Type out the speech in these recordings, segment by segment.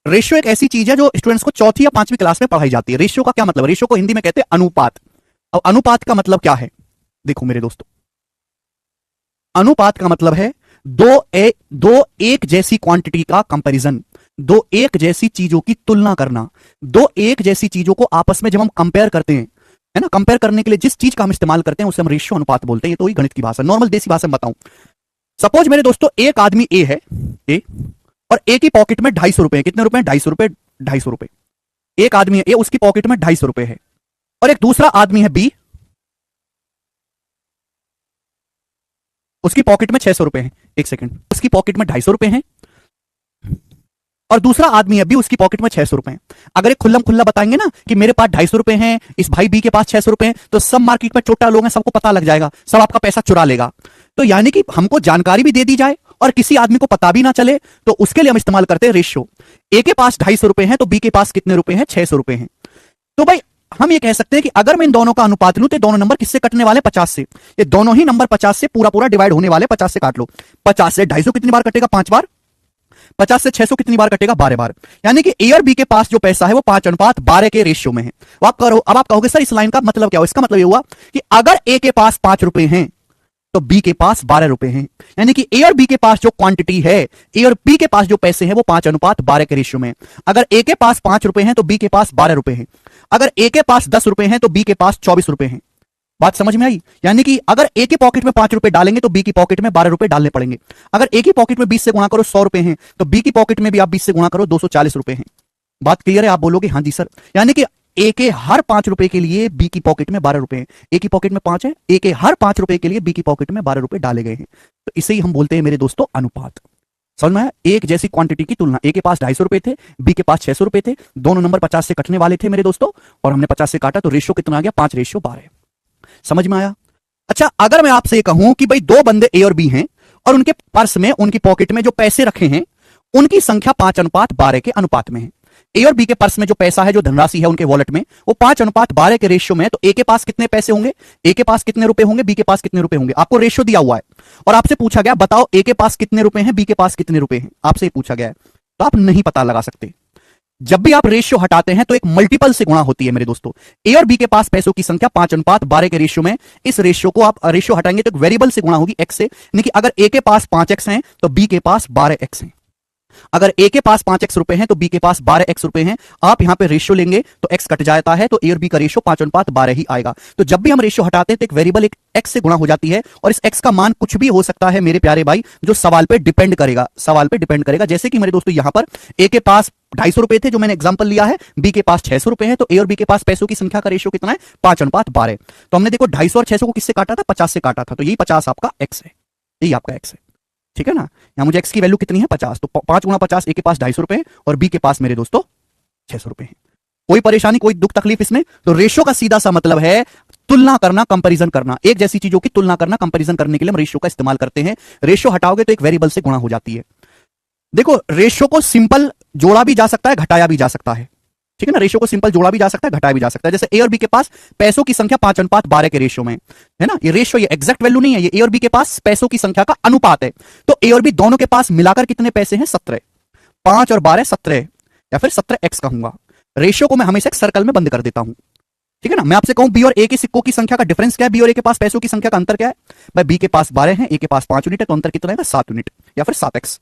Ratio एक ऐसी चीज है जो स्टूडेंट्स को चौथी या पांचवी क्लास में पढ़ाई जाती है। रेशियो का क्या मतलब? रेशियो को हिंदी में कहते हैं अनुपात। अब अनुपात का मतलब क्या है? देखो मेरे दोस्तों, अनुपात का मतलब है दो एक जैसी क्वांटिटी का कंपैरिजन, दो एक जैसी चीजों की तुलना करना। दो एक जैसी चीजों को आपस में जब हम कंपेयर करते हैं, है ना, कंपेयर करने के लिए जिस चीज का हम इस्तेमाल करते हैं उसे हम रेशियो अनुपात बोलते हैं। ये तो ही गणित की भाषा, नॉर्मल देसी भाषा में बताऊं। सपोज मेरे दोस्तों एक आदमी ए है, ए, और ए की पॉकेट में 250 रुपए। कितने रुपए? 250 रुपए। 250 रुपए। एक आदमी है ए, उसकी पॉकेट में 250 रुपए है। और एक दूसरा आदमी है बी, उसकी पॉकेट में 600 रुपए है। एक सेकंड, उसकी पॉकेट में 250 रुपए हैं और दूसरा आदमी है बी, उसकी पॉकेट में 600 रुपए हैं। अगर एक खुल्लम खुल्ला बताएंगे ना कि मेरे पास 250 रुपए हैं, इस भाई बी के पास 600 रुपए हैं, तो सब मार्केट में चोटा लोग हैं, सबको पता लग जाएगा, सब आपका पैसा चुरा लेगा। तो यानी कि हमको जानकारी भी दे दी जाए और किसी आदमी को पता भी ना चले, तो उसके लिए हम इस्तेमाल करते हैं रेशियो। ए के पास 250 रुपए हैं तो बी के पास कितने रुपए हैं? 600 रुपए हैं। तो भाई हम ये कह सकते हैं कि अगर मैं इन दोनों का अनुपात लूं तो दोनों नंबर किससे कटने वाले? 50 से। ये दोनों ही नंबर 50 से पूरा पूरा डिवाइड होने वाले। 50 से काट लो। 50 से 250 कितनी बार कटेगा? 5 बार। 50 से 600 कितनी बार कटेगा? 12 बार। यानी कि ए और बी के पास जो पैसा है वो 5:12 के रेशियो में है। अब आप कहोगे सर इस लाइन का मतलब क्या हुआ? इसका मतलब ये हुआ कि अगर ए के पास 5 रुपए हैं तो बी के पास 12 रुपए हैं। यानी कि ए और बी के पास जो क्वांटिटी है, ए और बी के पास जो पैसे हैं वो 5:12 के रेशियो में। अगर ए के पास 5 रुपए हैं तो बी के पास 12 रुपए हैं। अगर ए के पास 10 रुपए हैं तो बी के पास 24 रुपए हैं। बात समझ में आई? यानी कि अगर ए की पॉकेट में 5 रुपए डालेंगे तो बी की पॉकेट में 12 रुपए डालने पड़ेंगे। अगर ए की पॉकेट में 20 से गुणा करो 100 रुपए हैं, तो बी की पॉकेट में भी आप 20 से गुणा करो 240 रुपए हैं। बात क्लियर है? आप बोलोगे हाँ जी सर। यानी कि ए के हर 5 रुपए के लिए बी की पॉकेट में 12 रुपए हैं। ए की पॉकेट में 5 है, ए के हर 5 रुपए के लिए बी की पॉकेट में 12 रुपए डाले गए हैं। तो इसे ही हम बोलते हैं मेरे दोस्तों अनुपात। समझ में आया? एक जैसी क्वांटिटी की तुलना। ए के पास 250 रुपए थे, बी के पास 600 रुपए थे, दोनों नंबर 50 से कटने वाले थे मेरे दोस्तों, और हमने 50 से काटा तो रेशियो कितना आ गया? 5:12। समझ में आया? अच्छा, अगर मैं आपसे कहूं कि भाई दो बंदे ए और बी हैं और उनके पर्स में, उनकी पॉकेट में जो पैसे रखे हैं उनकी संख्या 5:12 के अनुपात में है। ए और बी के पर्स में जो पैसा है, जो धनराशि है उनके वॉलेट में, वो 5:12 के रेशियो में है। तो ए के पास कितने पैसे होंगे? ए के पास कितने रुपए होंगे? बी के पास कितने रुपए होंगे? आपको रेशियो दिया हुआ है और आपसे पूछा गया बताओ ए के पास कितने रुपए हैं, बी के पास कितने रुपए हैं, आपसे ही पूछा गया है। तो आप नहीं पता लगा सकते। जब भी आप रेशियो हटाते हैं तो एक मल्टीपल से गुणा होती है मेरे दोस्तों। ए और बी के पास पैसों की संख्या 5:12 के रेशियो में। इस रेशियो को आप रेशियो हटाएंगे तो एक वेरिएबल से गुणा होगी, एक्स से। यानी कि अगर ए के पास 5x हैं तो बी के पास 12x हैं। अगर ए के पास 5x रुपए हैं तो बी के पास 12x रुपए हैं। आप यहां पे रेशियो लेंगे तो x कट जाता है, तो ए और बी का रेशियो 5:12 ही आएगा। तो जब भी हम रेशियो हटाते हैं तो एक वेरिएबल एक x से गुणा हो जाती है, और इस x का मान कुछ भी हो सकता है मेरे प्यारे भाई, जो सवाल पे डिपेंड करेगा। सवाल पे डिपेंड करेगा। जैसे कि मेरे दोस्तों यहां पर ए के पास 250 रुपए थे, जो मैंने एग्जांपल लिया है, बी के पास 600 रुपए हैं, तो ए और बी के पास पैसों की संख्या का रेशियो कितना है? 5:12। तो हमने देखो 250 और 600 को किससे काटा था? 50 से काटा था। तो यही 50 आपका x है, यही आपका x है। ठीक है ना? यहां मुझे x की वैल्यू कितनी है? 50। तो 5 गुणा 50, ए के पास 250 रुपए और बी के पास मेरे दोस्तों 600 रुपए हैं। कोई परेशानी, कोई दुख तकलीफ इसमें? तो रेशियो का सीधा सा मतलब है तुलना करना, कंपैरिजन करना। एक जैसी चीजों की तुलना करना, कंपैरिजन करने के लिए हम रेशियो का इस्तेमाल करते हैं। रेशियो हटाओगे तो एक वेरिएबल से गुणा हो जाती है। देखो, रेशियो को सिंपल जोड़ा भी जा सकता है, घटाया भी जा सकता है। ठीक है ना? रेशियो को सिंपल जोड़ा भी जा सकता है, घटाया भी जा सकता है। जैसे ए और बी के पास पैसों की संख्या 5:12 के रेशियो में है ना। ये रेशियो, ये एग्जैक्ट वैल्यू नहीं है, ये ए और बी के पास पैसों की संख्या का अनुपात है। तो ए और बी दोनों के पास मिलाकर कितने पैसे हैं? 17। 5 और 12 17, या फिर 17x कहूंगा। रेशियो को मैं हमेशा एक सर्कल में बंद कर देता हूं। ठीक है ना? मैं आपसे कहूं बी और ए के सिक्कों की संख्या का डिफरेंस क्या है, बी और ए के पास पैसों की संख्या का अंतर क्या है? भाई बी के पास 12 है, ए के पास 5 यूनिट है, तो अंतर कितना है? 7 यूनिट, या फिर 7x।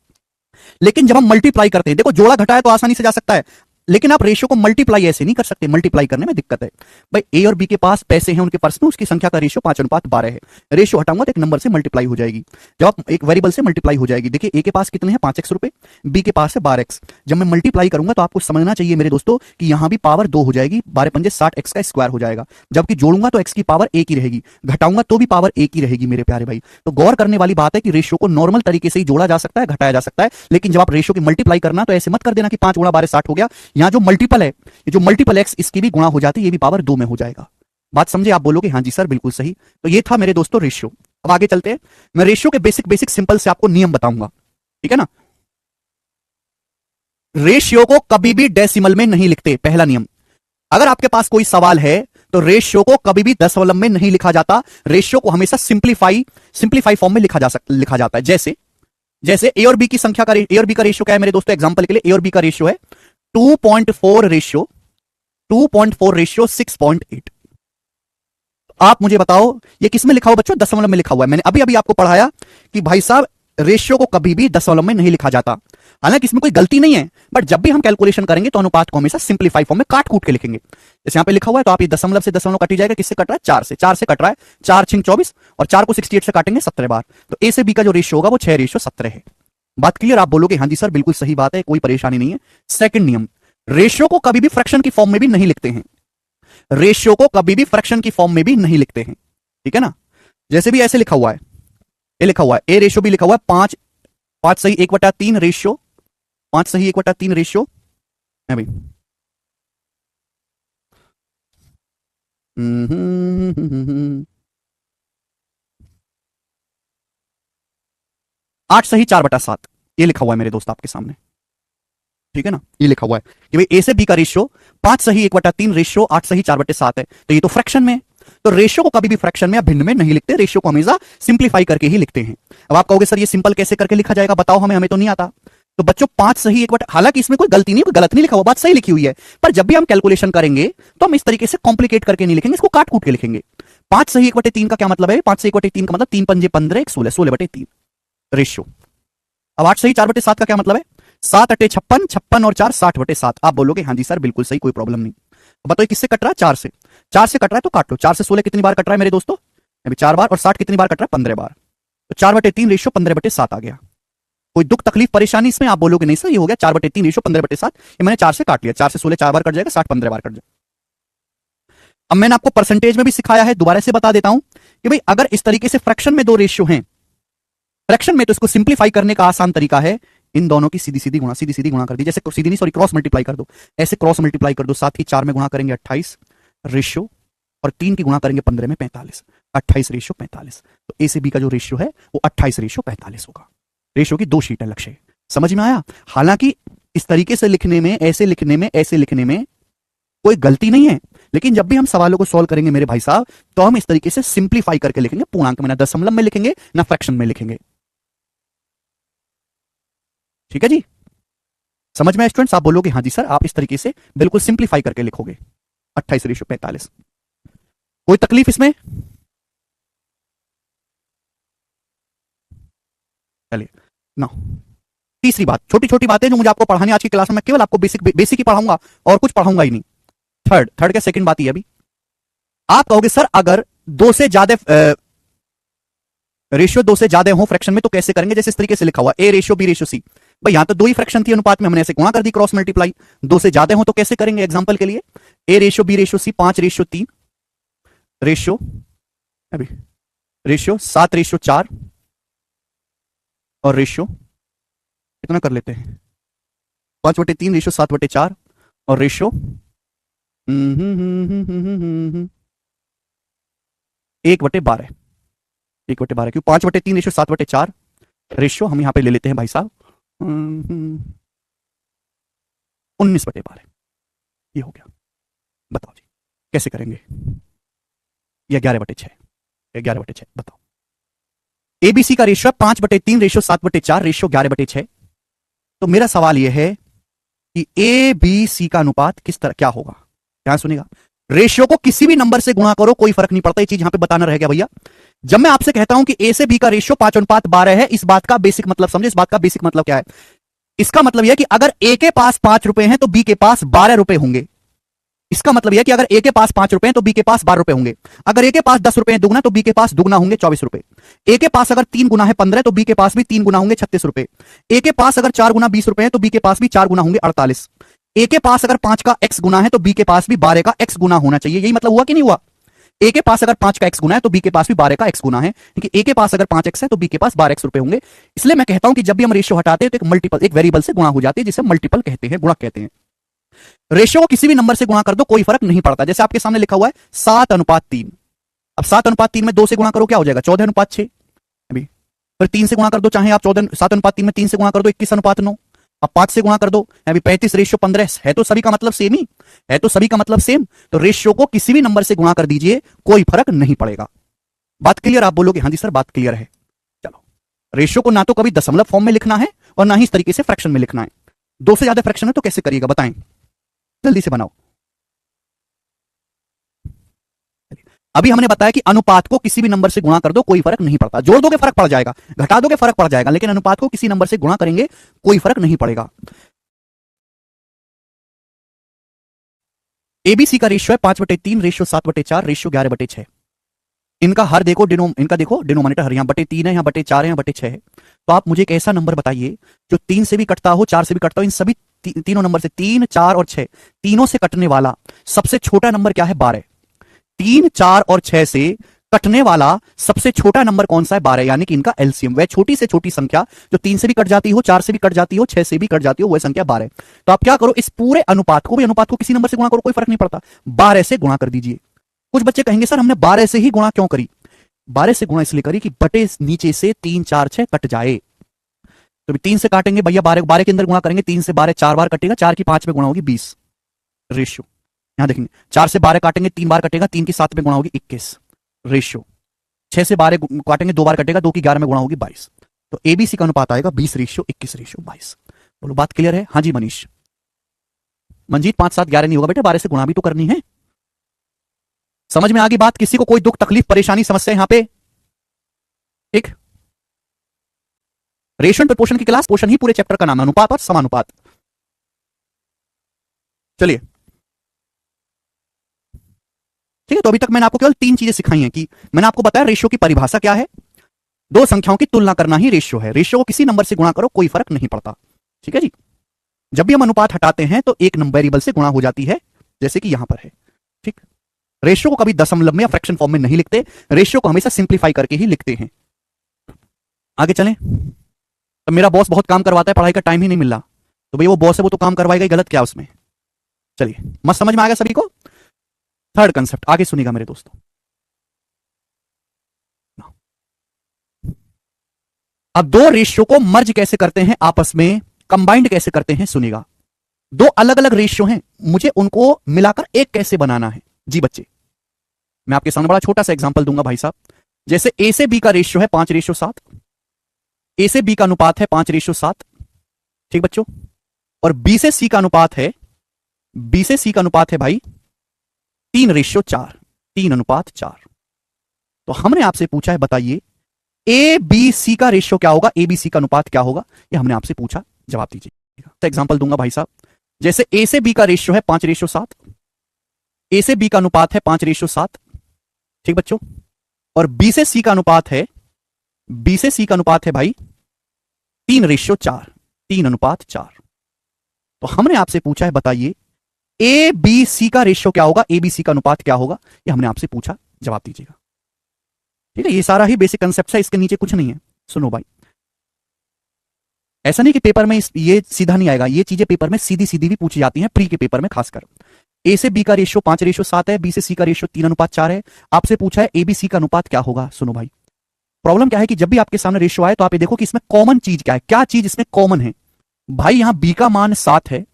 लेकिन जब हम मल्टीप्लाई करते हैं, देखो जोड़ा घटाया तो आसानी से जा सकता है, लेकिन आप रेशियो को मल्टीप्लाई ऐसे नहीं कर सकते। मल्टीप्लाई करने में दिक्कत है। भाई ए और बी के पास पैसे हैं उनके पर्स में, उसकी संख्या का रेशियो 5:12 है। रेशियो हटाऊंगा तो एक नंबर से मल्टीप्लाई हो जाएगी, जब एक वेरिएबल से मल्टीप्लाई हो जाएगी। देखिए ए के पास कितने हैं? 5x रुपए, बी के पास है 12x। जब मैं मल्टीप्लाई करूंगा तो आपको समझना चाहिए मेरे दोस्तों कि यहां भी पावर 2 हो जाएगी, 12 पंजे 60x का स्क्वायर हो जाएगा। जबकि जोड़ूंगा तो x की पावर 1 ही रहेगी, घटाऊंगा तो भी पावर 1 ही रहेगी मेरे प्यारे भाई। तो गौर करने वाली बात है कि रेशियो को नॉर्मल तरीके से ही जोड़ा जा सकता है, घटाया जा सकता है, लेकिन जब आप रेशियो की मल्टीप्लाई करना तो ऐसे मत कर देना कि 5 गुणा 12 60 हो गया। यहां जो मल्टीपल है, ये जो मल्टीपल एक्स, इसकी भी गुणा हो जाती है, ये भी पावर 2 में हो जाएगा। बात समझे? आप बोलोगे हाँ जी सर बिल्कुल सही। तो ये था मेरे दोस्तों रेशियो। अब आगे चलते हैं। मैं रेशियो के बेसिक सिंपल से आपको नियम बताऊंगा। ठीक है ना? रेशियो को कभी भी डेसिमल में नहीं लिखते। पहला नियम, अगर आपके पास कोई सवाल है तो रेशियो को कभी भी दशमलव में नहीं लिखा जाता। रेशियो को हमेशा सिंप्लीफाई फॉर्म में लिखा जाता है। जैसे ए और बी की संख्या का, ए और बी का रेशियो क्या है मेरे दोस्तों? एग्जांपल के लिए ए और बी का रेशियो है 2.4 रेशियो 6.8। आप मुझे बताओ ये किस में लिखा हुआ बच्चों? दशमलव में लिखा हुआ है। मैंने अभी अभी आपको पढ़ाया कि भाई साहब रेशियो को कभी भी दशमलव में नहीं लिखा जाता। हालांकि इसमें कोई गलती नहीं है, बट जब भी हम कैलकुलेशन करेंगे तो अनुपात को हमेशा सिंपलीफाई फॉर्म में काट कूट के लिखेंगे। जैसे यहां पे लिखा हुआ है तो आप ये दशमलव से दशमलव कट जाएगा। किससे कट रहा है? 4 से। 4 से कट रहा है, 4 छिंग 24 और 4 को 68 से काटेंगे 17 बार, तो ए से बी का जो रेशियो होगा वो 6:17 है। बात क्लियर? आप बोलोगे हाँ जी सर बिल्कुल सही बात है, कोई परेशानी नहीं है। सेकंड नियम, रेशियो को कभी भी फ्रैक्शन की फॉर्म में भी नहीं लिखते हैं। रेशियो को कभी भी फ्रैक्शन की फॉर्म में भी नहीं लिखते हैं, ठीक है ना? जैसे भी ऐसे लिखा हुआ है, ये लिखा हुआ है ए रेशियो भी लिखा हुआ है 5 सही 1/3 रेशियो, 5 सही 1/3 रेशियो है भाई। 8 सही 4/7 ये लिखा हुआ है मेरे दोस्त आपके सामने, ठीक है ना? ये लिखा हुआ है कि भाई ए से बी का रेशियो 5 सही 1/3 रेशियो 8 सही 4/7 है, तो ये तो फ्रैक्शन में है। तो रेशियो को कभी भी फ्रैक्शन में या भिन्न में नहीं लिखते, रेशियो को हमेशा सिंपलीफाई करके ही लिखते हैं। अब आप कहोगे सर ये सिंपल कैसे करके लिखा जाएगा, बताओ हमें, हमें तो नहीं आता। तो बच्चों 5 सही 1/, हालांकि इसमें कोई गलती नहीं, कोई गलत नहीं लिखा हुआ, बात सही लिखी हुई है, पर जब भी हम कैलकुलेशन करेंगे तो हम इस तरीके से कॉम्प्लिकेट करके नहीं लिखेंगे, इसको काट कूट के लिखेंगे। 5 सही 1/3 का क्या मतलब है? 5 सही 1/3 का मतलब 3 पंजे 15 1 16 16/3 रेशियो। अब 8 सही 4/7 का क्या मतलब है? 7 अटे 56, 56 और 4 60/7। आप बोलोगे हाँ जी सर बिल्कुल सही, कोई प्रॉब्लम नहीं। बताओ किससे कट रहा है? 4 से। 4 से कट रहा है तो काट लो। 4 से 16 कितनी बार कट रहा है मेरे दोस्तों? अभी 4 बार, और 60 कितनी बार कट रहा है? 15 बार। तो 4/3 रेशियो 15/7 आ गया। कोई दुख तकलीफ परेशानी इसमें? आप बोलोगे नहीं सर ये हो गया 4/3 रेशियो 15/7, ये मैंने 4 से काट लिया। 4 से 16 4 बार कट जाएगा, 60 15 बार कट जाएगा। अब मैंने आपको परसेंटेज में भी सिखाया है, दोबारा से बता देता हूं कि भाई अगर इस तरीके से फ्रैक्शन में दो रेशियो हैं, फ्रैक्शन में, तो इसको सिंप्लीफाई करने का आसान तरीका है इन दोनों की सीधी सीधी गुणा कर दी। जैसे सीधी नहीं, सॉरी, क्रॉस मल्टीप्लाई कर दो। ऐसे क्रॉस मल्टीप्लाई कर दो, साथ ही 4 में गुणा करेंगे 28 रेशियो, और 3 की गुणा करेंगे 15 में 45, 28 रेशियो 45। तो ए से बी का जो रेशियो है वो 28 रेशियो 45 होगा। रेशियो की 2 शीट है, लक्ष्य समझ में आया? हालांकि इस तरीके से लिखने में, ऐसे लिखने में, ऐसे लिखने में कोई गलती नहीं है, लेकिन जब भी हम सवालों को सॉल्व करेंगे मेरे भाई साहब, तो हम इस तरीके से सिंप्लीफाई करके लिखेंगे, पूर्णांक में, ना दशमलव में लिखेंगे ना फ्रैक्शन में लिखेंगे। ठीक है जी, समझ में स्टूडेंट्स? आप बोलोगे हाँ जी सर, आप इस तरीके से बिल्कुल सिंप्लीफाई करके लिखोगे 28 रेशियो 45। कोई तकलीफ इसमें? चलिए ना, तीसरी बात, छोटी छोटी बातें जो मुझे आपको पढ़ाने आज की क्लास में, मैं केवल आपको बेसिक बेसिक ही पढ़ाऊंगा और कुछ पढ़ाऊंगा ही नहीं। थर्ड क्या सेकंड बात ही अभी आप कहोगे सर अगर 2 से ज्यादा रेशियो 2 से ज्यादा हो फ्रैक्शन में तो कैसे करेंगे? जैसे इस तरीके से लिखा हुआ A ratio B ratio C, भाई यहां तो 2 ही फ्रैक्शन थी अनुपात में, हमने ऐसे गुणा कर दी, क्रॉस मल्टीप्लाई। 2 से ज्यादा हो तो कैसे करेंगे? एग्जांपल के लिए A ratio B ratio C 5:3 ratio, अभी रेशियो 7:4 और रेशियो कितना कर लेते हैं? 5/3 रेशियो 7/4 और रेशियो 1/12। 1/12 क्यों? 5/3 रेशियो 7/4 रेशियो हम यहां पे ले लेते हैं भाई साहब 19/12। ये हो गया। बताओ जी कैसे करेंगे? या 11/6? 11/6 बताओ। एबीसी का रेशियो 5/3 रेशियो 7/4 रेशियो 11/6। तो मेरा सवाल यह है कि ए बी सी का अनुपात किस तरह क्या होगा? ध्यान सुनिएगा, रेशियो को किसी भी नंबर से गुणा करो, कोई फर्क नहीं पड़ता। ये चीज यहां पे बताना रह गया भैया। जब मैं आपसे कहता हूं कि ए से बी का रेशियो 5:12 है, इस बात का बेसिक मतलब समझे। इस बात का बेसिक मतलब क्या है? इसका मतलब यह कि अगर ए के पास 5 रुपए हैं तो बी के पास 12 रुपए होंगे। इसका मतलब यह कि अगर ए के पास 5 रुपए हैं तो बी के पास 12 रुपए होंगे। अगर ए के पास 10 रुपए दुगना तो बी के पास दुगना होंगे 24 रुपए। ए के पास अगर 3 गुना है 15 तो बी के पास भी 3 गुना होंगे 36 रुपए। ए के पास अगर 4 गुना 20 रुपए है तो बी के पास भी 4 गुना होंगे 48। ए के पास अगर 5 का x गुना है तो बी के पास भी 12 का x गुना होना चाहिए। यही मतलब हुआ कि नहीं हुआ? ए के पास अगर 5 का x गुना है तो बी के पास भी 12 का x गुना है, क्योंकि ए के पास अगर 5x है तो बी के पास 12x रुपए होंगे। इसलिए मैं कहता हूं कि जब भी हम रेशियो हटाते हैं तो एक मल्टीपल, एक वेरिएबल से गुणा हो जाती है, जिसे मल्टीपल कहते हैं, गुणक कहते हैं। रेशियो को किसी भी नंबर से गुणा कर दो, कोई फर्क नहीं पड़ता। जैसे आपके सामने लिखा हुआ है 7:3। अब 7:3 में 2 से गुणा करो, क्या हो जाएगा? 14:6। अभी फिर 3 से गुणा कर दो, चाहे आप 7:3 में 3 से गुणा कर दो 21:9। अब 5 से गुणा कर दो, अभी 35 रेशियो 15 है, तो सभी का मतलब सेम ही है, तो सभी का मतलब सेम। तो रेशियो को किसी भी नंबर से गुणा कर दीजिए, कोई फर्क नहीं पड़ेगा। बात क्लियर? आप बोलोगे हाँ जी सर बात क्लियर है। चलो, रेशियो को ना तो कभी दशमलव फॉर्म में लिखना है और ना ही इस तरीके से फ्रैक्शन में लिखना है। दो से ज्यादा फ्रैक्शन है तो कैसे करिएगा बताएं, जल्दी से बनाओ। अभी हमने बताया कि अनुपात को किसी भी नंबर से गुणा कर दो, कोई फर्क नहीं पड़ता। जोड़ दोगे फर्क पड़ जाएगा, घटा दोगे फर्क पड़ जाएगा, लेकिन अनुपात को किसी नंबर से गुणा करेंगे कोई फर्क नहीं पड़ेगा। एबीसी का रेशियो है 5/3, रेशियो 7/4, रेशियो 11/6। इनका हर देखो, इनका देखो डिनोमिनेटर हर, यहां बटे 3 है, यहां बटे 4 है, यहां बटे 6 है। तो आप मुझे एक ऐसा नंबर बताइए जो 3 से भी कटता हो, 4 से भी कटता हो, इन सभी तीनों नंबर से, 3, 4 और 6 तीनों से कटने वाला सबसे छोटा नंबर क्या है? 12। 3, 4 और 6 से कटने वाला सबसे छोटा नंबर कौन सा है? 12, यानी कि इनका एलसीएम, वह छोटी से छोटी संख्या जो 3 से भी कट जाती हो, 4 से भी कट जाती हो, 6 से भी कट जाती हो, वह संख्या 12। तो आप क्या करो, इस पूरे अनुपात को भी, अनुपात को किसी नंबर से गुणा करो, कोई फर्क नहीं पड़ता, 12 से गुणा कर दीजिए। कुछ बच्चे कहेंगे सर हमने 12 से ही गुणा क्यों करी? 12 से गुणा इसलिए करी कि बटे नीचे से 3, 4, 6 कट जाए। तो 3 से काटेंगे भैया, 12 12 के अंदर गुणा करेंगे, 3 से 12 4 बार कटेगा, 4 की 5 में गुणा होगी 20 रेशियो। यहां देखेंगे 4 से 12 काटेंगे 3 बार कटेगा, 3 की 7 में गुणा होगी 21 रेशियो। 6 से 12 काटेंगे 2 बार कटेगा, 2 की 11 में गुणा होगी 22। तो एबीसी का अनुपात आएगा 20/21/22। बोलो बात क्लियर है? हाँ जी मनीष। मंजीत 5, 7, 11 नहीं होगा बेटा, 12 से गुणा भी तो करनी है। समझ में आ गई बात? किसी को कोई दुख तकलीफ परेशानी समस्या यहां पे? ठीक, रेशियो प्रपोर्शन की क्लास, पोर्शन ही पूरे चैप्टर का नाम है, अनुपात और समानुपात। चलिए ठीक है, तो अभी तक मैंने आपको केवल 3 चीजें सिखाई हैं कि मैंने आपको बताया रेशियो की परिभाषा क्या है, दो संख्याओं की तुलना करना ही रेशियो है। रेशियो को किसी नंबर से गुणा करो, कोई फर्क नहीं पड़ता। ठीक है जी। जब भी हम अनुपात हटाते हैं तो एक वेरिएबल से गुणा हो जाती है, जैसे कि यहां पर है। ठीक, रेशियो को कभी दशमलव में या फ्रैक्शन फॉर्म में नहीं लिखते, रेशियो को हमेशा सिंप्लीफाई करके ही लिखते हैं। आगे चलें। तो मेरा बॉस बहुत काम करवाता है, पढ़ाई का टाइम ही नहीं मिल रहा, तो भाई वो बॉस है, वो तो काम करवाएगा ही, गलत क्या उसमें? चलिए मस्त समझ में आ गया सभी को। थर्ड कंसेप्ट आगे सुनिएगा मेरे दोस्तों। अब दो रेशियो को मर्ज कैसे करते हैं आपस में, कंबाइंड कैसे करते हैं सुनिएगा। दो अलग अलग रेशियो हैं, मुझे उनको मिलाकर एक कैसे बनाना है। जी बच्चे, मैं आपके सामने बड़ा छोटा सा एग्जांपल दूंगा भाई साहब। जैसे ए से बी का रेशियो है 5/7, ए से बी का अनुपात है 5/7। ठीक बच्चों, और बी से सी का अनुपात है, बी से सी का अनुपात है भाई 3/4, 3:4। तो हमने आपसे पूछा है बताइए ए बी सी का रेशियो क्या होगा, ए बी सी का अनुपात क्या होगा, ये हमने आपसे पूछा, जवाब दीजिए। तो एग्जांपल दूंगा भाई साहब। जैसे ए से बी का रेशियो है 5/7, ए से बी का अनुपात है 5/7। ठीक बच्चों, और बी से सी का अनुपात है, बी से सी का अनुपात है भाई 3/4, 3:4। तो हमने आपसे पूछा है बताइए ए बी सी का रेशियो क्या होगा, ए बी सी का अनुपात क्या होगा, ये हमने आपसे पूछा, जवाब दीजिएगा। ठीक है, ये सारा ही बेसिक कंसेप्ट है, इसके नीचे कुछ नहीं है। सुनो भाई, ऐसा नहीं कि पेपर में ये सीधा नहीं आएगा, ये चीजें पेपर में सीधी सीधी भी पूछी जाती हैं, प्री के पेपर में खासकर। ए से बी का रेशियो 5/7 है, बी से सी का रेशियो 3:4 है। आपसे पूछा है ए बी सी का अनुपात क्या होगा। सुनो भाई, प्रॉब्लम क्या है कि जब भी आपके सामने रेशियो आए तो आप ये देखो कि इसमें कॉमन चीज क्या है, क्या चीज इसमें कॉमन है। भाई यहां बी का मान 7 है,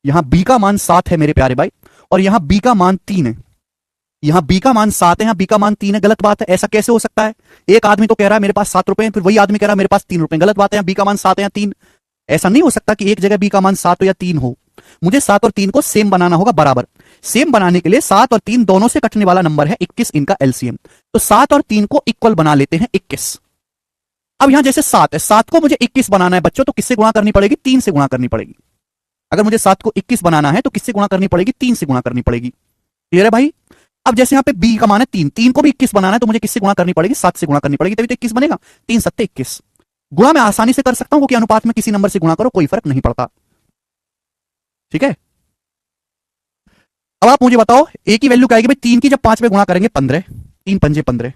यहां बी का मान 7 है मेरे प्यारे भाई, और यहां बी का मान 3 है। यहां बी का मान 7 है, यहां बी का मान 3 है, गलत बात है। ऐसा कैसे हो सकता है? एक आदमी तो कह रहा है मेरे पास 7 रुपए, फिर वही आदमी कह रहा है मेरे पास 3 रुपए, गलत बात है। यहां बी का मान 7 है या 3, ऐसा नहीं हो सकता कि एक जगह बी का मान 7 हो या 3 हो। मुझे 7 और 3 को सेम बनाना होगा, बराबर। सेम बनाने के लिए 7 और 3 दोनों से कटने वाला नंबर है 21, इनका एलसीएम। तो 7 और 3 को इक्वल बना लेते हैं 21। अब यहां जैसे 7 है, 7 को मुझे 21 बनाना है बच्चों, तो किससे गुणा करनी पड़ेगी? 3 से गुणा करनी पड़ेगी। अगर मुझे 7 को 21 बनाना है तो किससे गुणा करनी पड़ेगी? 3 से गुणा करनी पड़ेगी। क्लियर है भाई? अब जैसे यहां पे बी का मान है 3, 3 को भी 21 बनाना है तो मुझे किससे गुणा करनी पड़ेगी? 7 से गुणा करनी पड़ेगी, तभी तो 21 बनेगा। 3 7 21। गुणा मैं आसानी से कर सकता हूं क्योंकि अनुपात में किसी नंबर से गुणा करो, कोई फर्क नहीं पड़ता। ठीक है, अब आप मुझे बताओ ए की वैल्यू क्या आएगी भाई? 3 की जब 5 में गुणा करेंगे 15, 3 पंजे 15,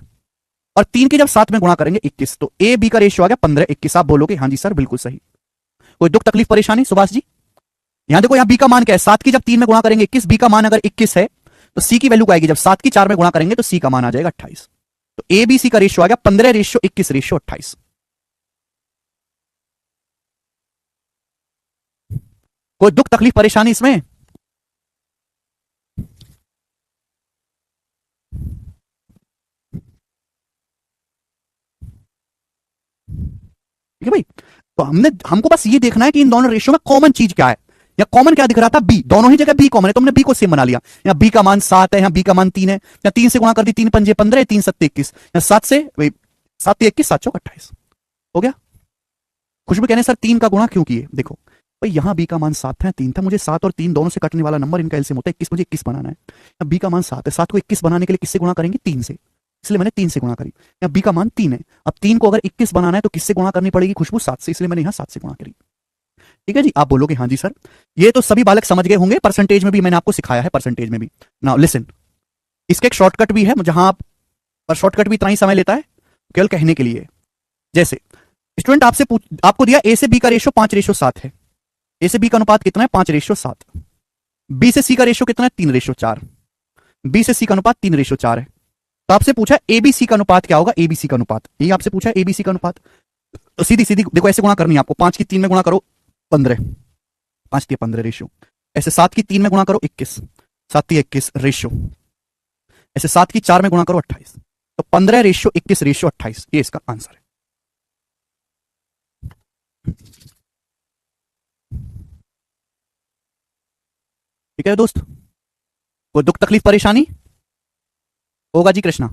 और 3 की जब 7 में गुणा करेंगे 21। तो ए बी का रेशियो आ गया 15/21। आप बोलोगे हाँ जी सर बिल्कुल सही। कोई दुख तकलीफ परेशानी सुभाष जी? यहां देखो, यहां बी का मान क्या है? 7 की जब 3 में गुणा करेंगे 21, बी का मान अगर 21 है तो सी की वैल्यू क्या आएगी? जब 7 की 4 में गुणा करेंगे तो सी का मान आ जाएगा 28। तो ए बी सी का रेशियो आ गया 15/21/28। कोई दुख तकलीफ परेशानी इसमें? ठीक है भाई। तो हमको बस ये देखना है कि इन दोनों रेशियो में कॉमन चीज क्या है, या कॉमन क्या दिख रहा था, बी, दोनों ही जगह बी कॉमन है, तो हमने बी को सेम बना लिया। यहाँ बी का मान 7 है, यहाँ बी का मान 3 है, या 3 से गुणा कर दी, 3 पंजे 15, 3 सत्ते 21, या 7 से 7 21, 7 चौक 28 हो गया। खुशबू कहने सर 3 का गुणा क्यों किए, देखो भाई यहाँ बी का मान 7 था, 3 था, मुझे 7 और 3 दोनों से कटने वाला नंबर इनका एलसीएम होता है 21, मुझे 21 बनाना है। अब बी का मान 7 है, 7 को 21 बनाने के लिए किससे गुणा करेंगे, 3 से, इसलिए मैंने 3 से गुणा करी। यहाँ बी का मान 3 है, अब 3 को अगर 21 बनाना है तो किससे गुणा करनी पड़ेगी खुशबू, 7 से, इसलिए मैंने यहाँ 7 से गुणा करी। ठीक है जी, आप बोलोगे हाँ जी सर, ये तो सभी बालक समझ गए होंगे, परसेंटेज में भी मैंने आपको सिखाया है, परसेंटेज में भी। नाउ लिसन, इसका एक शॉर्टकट भी है जहां आप, पर शॉर्टकट भी इतना ही समय लेता है केवल कहने के लिए। जैसे स्टूडेंट आपको दिया ए से बी का रेशियो 5:7 है, ए से बी का अनुपात कितना है 5:7, बी से सी का रेशियो कितना है 3:4, बी से सी का अनुपात 3:4 है। तो आपसे पूछा एबीसी का अनुपात क्या होगा, एबीसी का अनुपात, ये आपसे पूछा एबीसी का अनुपात। तो सीधी सीधी देखो ऐसे गुणा करनी है आपको, 5 की 3 में गुणा करो 15, 5 की 15 रेशियो, ऐसे 7 की 3 में गुणा करो 21, 7 की 21 रेशियो, ऐसे 7 की 4 में गुणा करो 28, तो 15:21:28, ये इसका आंसर है। ठीक है दोस्त, कोई दुख तकलीफ परेशानी होगा जी कृष्णा।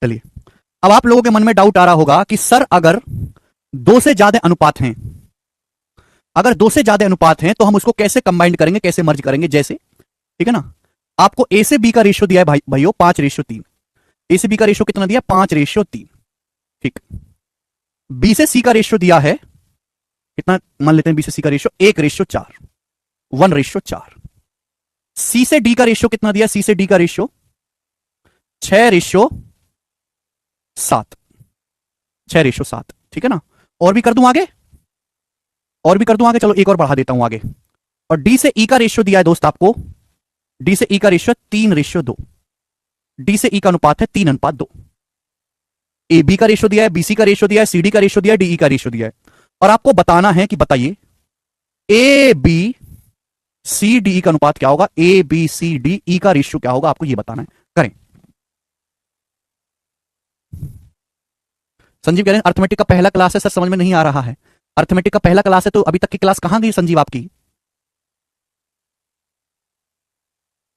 चलिए, अब आप लोगों के मन में डाउट आ रहा होगा कि सर अगर 2 से ज्यादा अनुपात हैं, अगर 2 से ज्यादा अनुपात हैं तो हम उसको कैसे कंबाइंड करेंगे, कैसे मर्ज करेंगे। जैसे, ठीक है ना, आपको ए से बी का रेशियो दिया है भाइयों 5:3, ए से बी का रेशियो कितना दिया 5:3, ठीक। बी से सी का रेशियो दिया है कितना, मान लेते हैं बी से सी का रेशियो 1:4, 1:4। सी से डी का रेशियो कितना दिया, सी से डी का रेशियो 6:7, 6:7, ठीक है ना। और भी कर दूं आगे, और भी कर दूं आगे, चलो एक और बढ़ा देता हूं आगे। और डी से ई का रेशियो दिया है दोस्त आपको, डी से ई का रेशियो 3:2, डी से ई का अनुपात है 3:2। ए बी का रेशियो दिया है, बीसी का रेशियो दिया है, सी डी का रेशियो दिया है, डी ई का रेशियो दिया है, और आपको बताना है कि बताइए A B C D E का अनुपात क्या होगा, A B C D E का रेशियो क्या होगा, आपको यह बताना है। करें। संजीव कह रहे हैं अर्थमेटिक का पहला क्लास है सर, समझ में नहीं आ रहा है। अर्थमेटिक का पहला क्लास है तो अभी तक की क्लास कहां गई संजीव आपकी,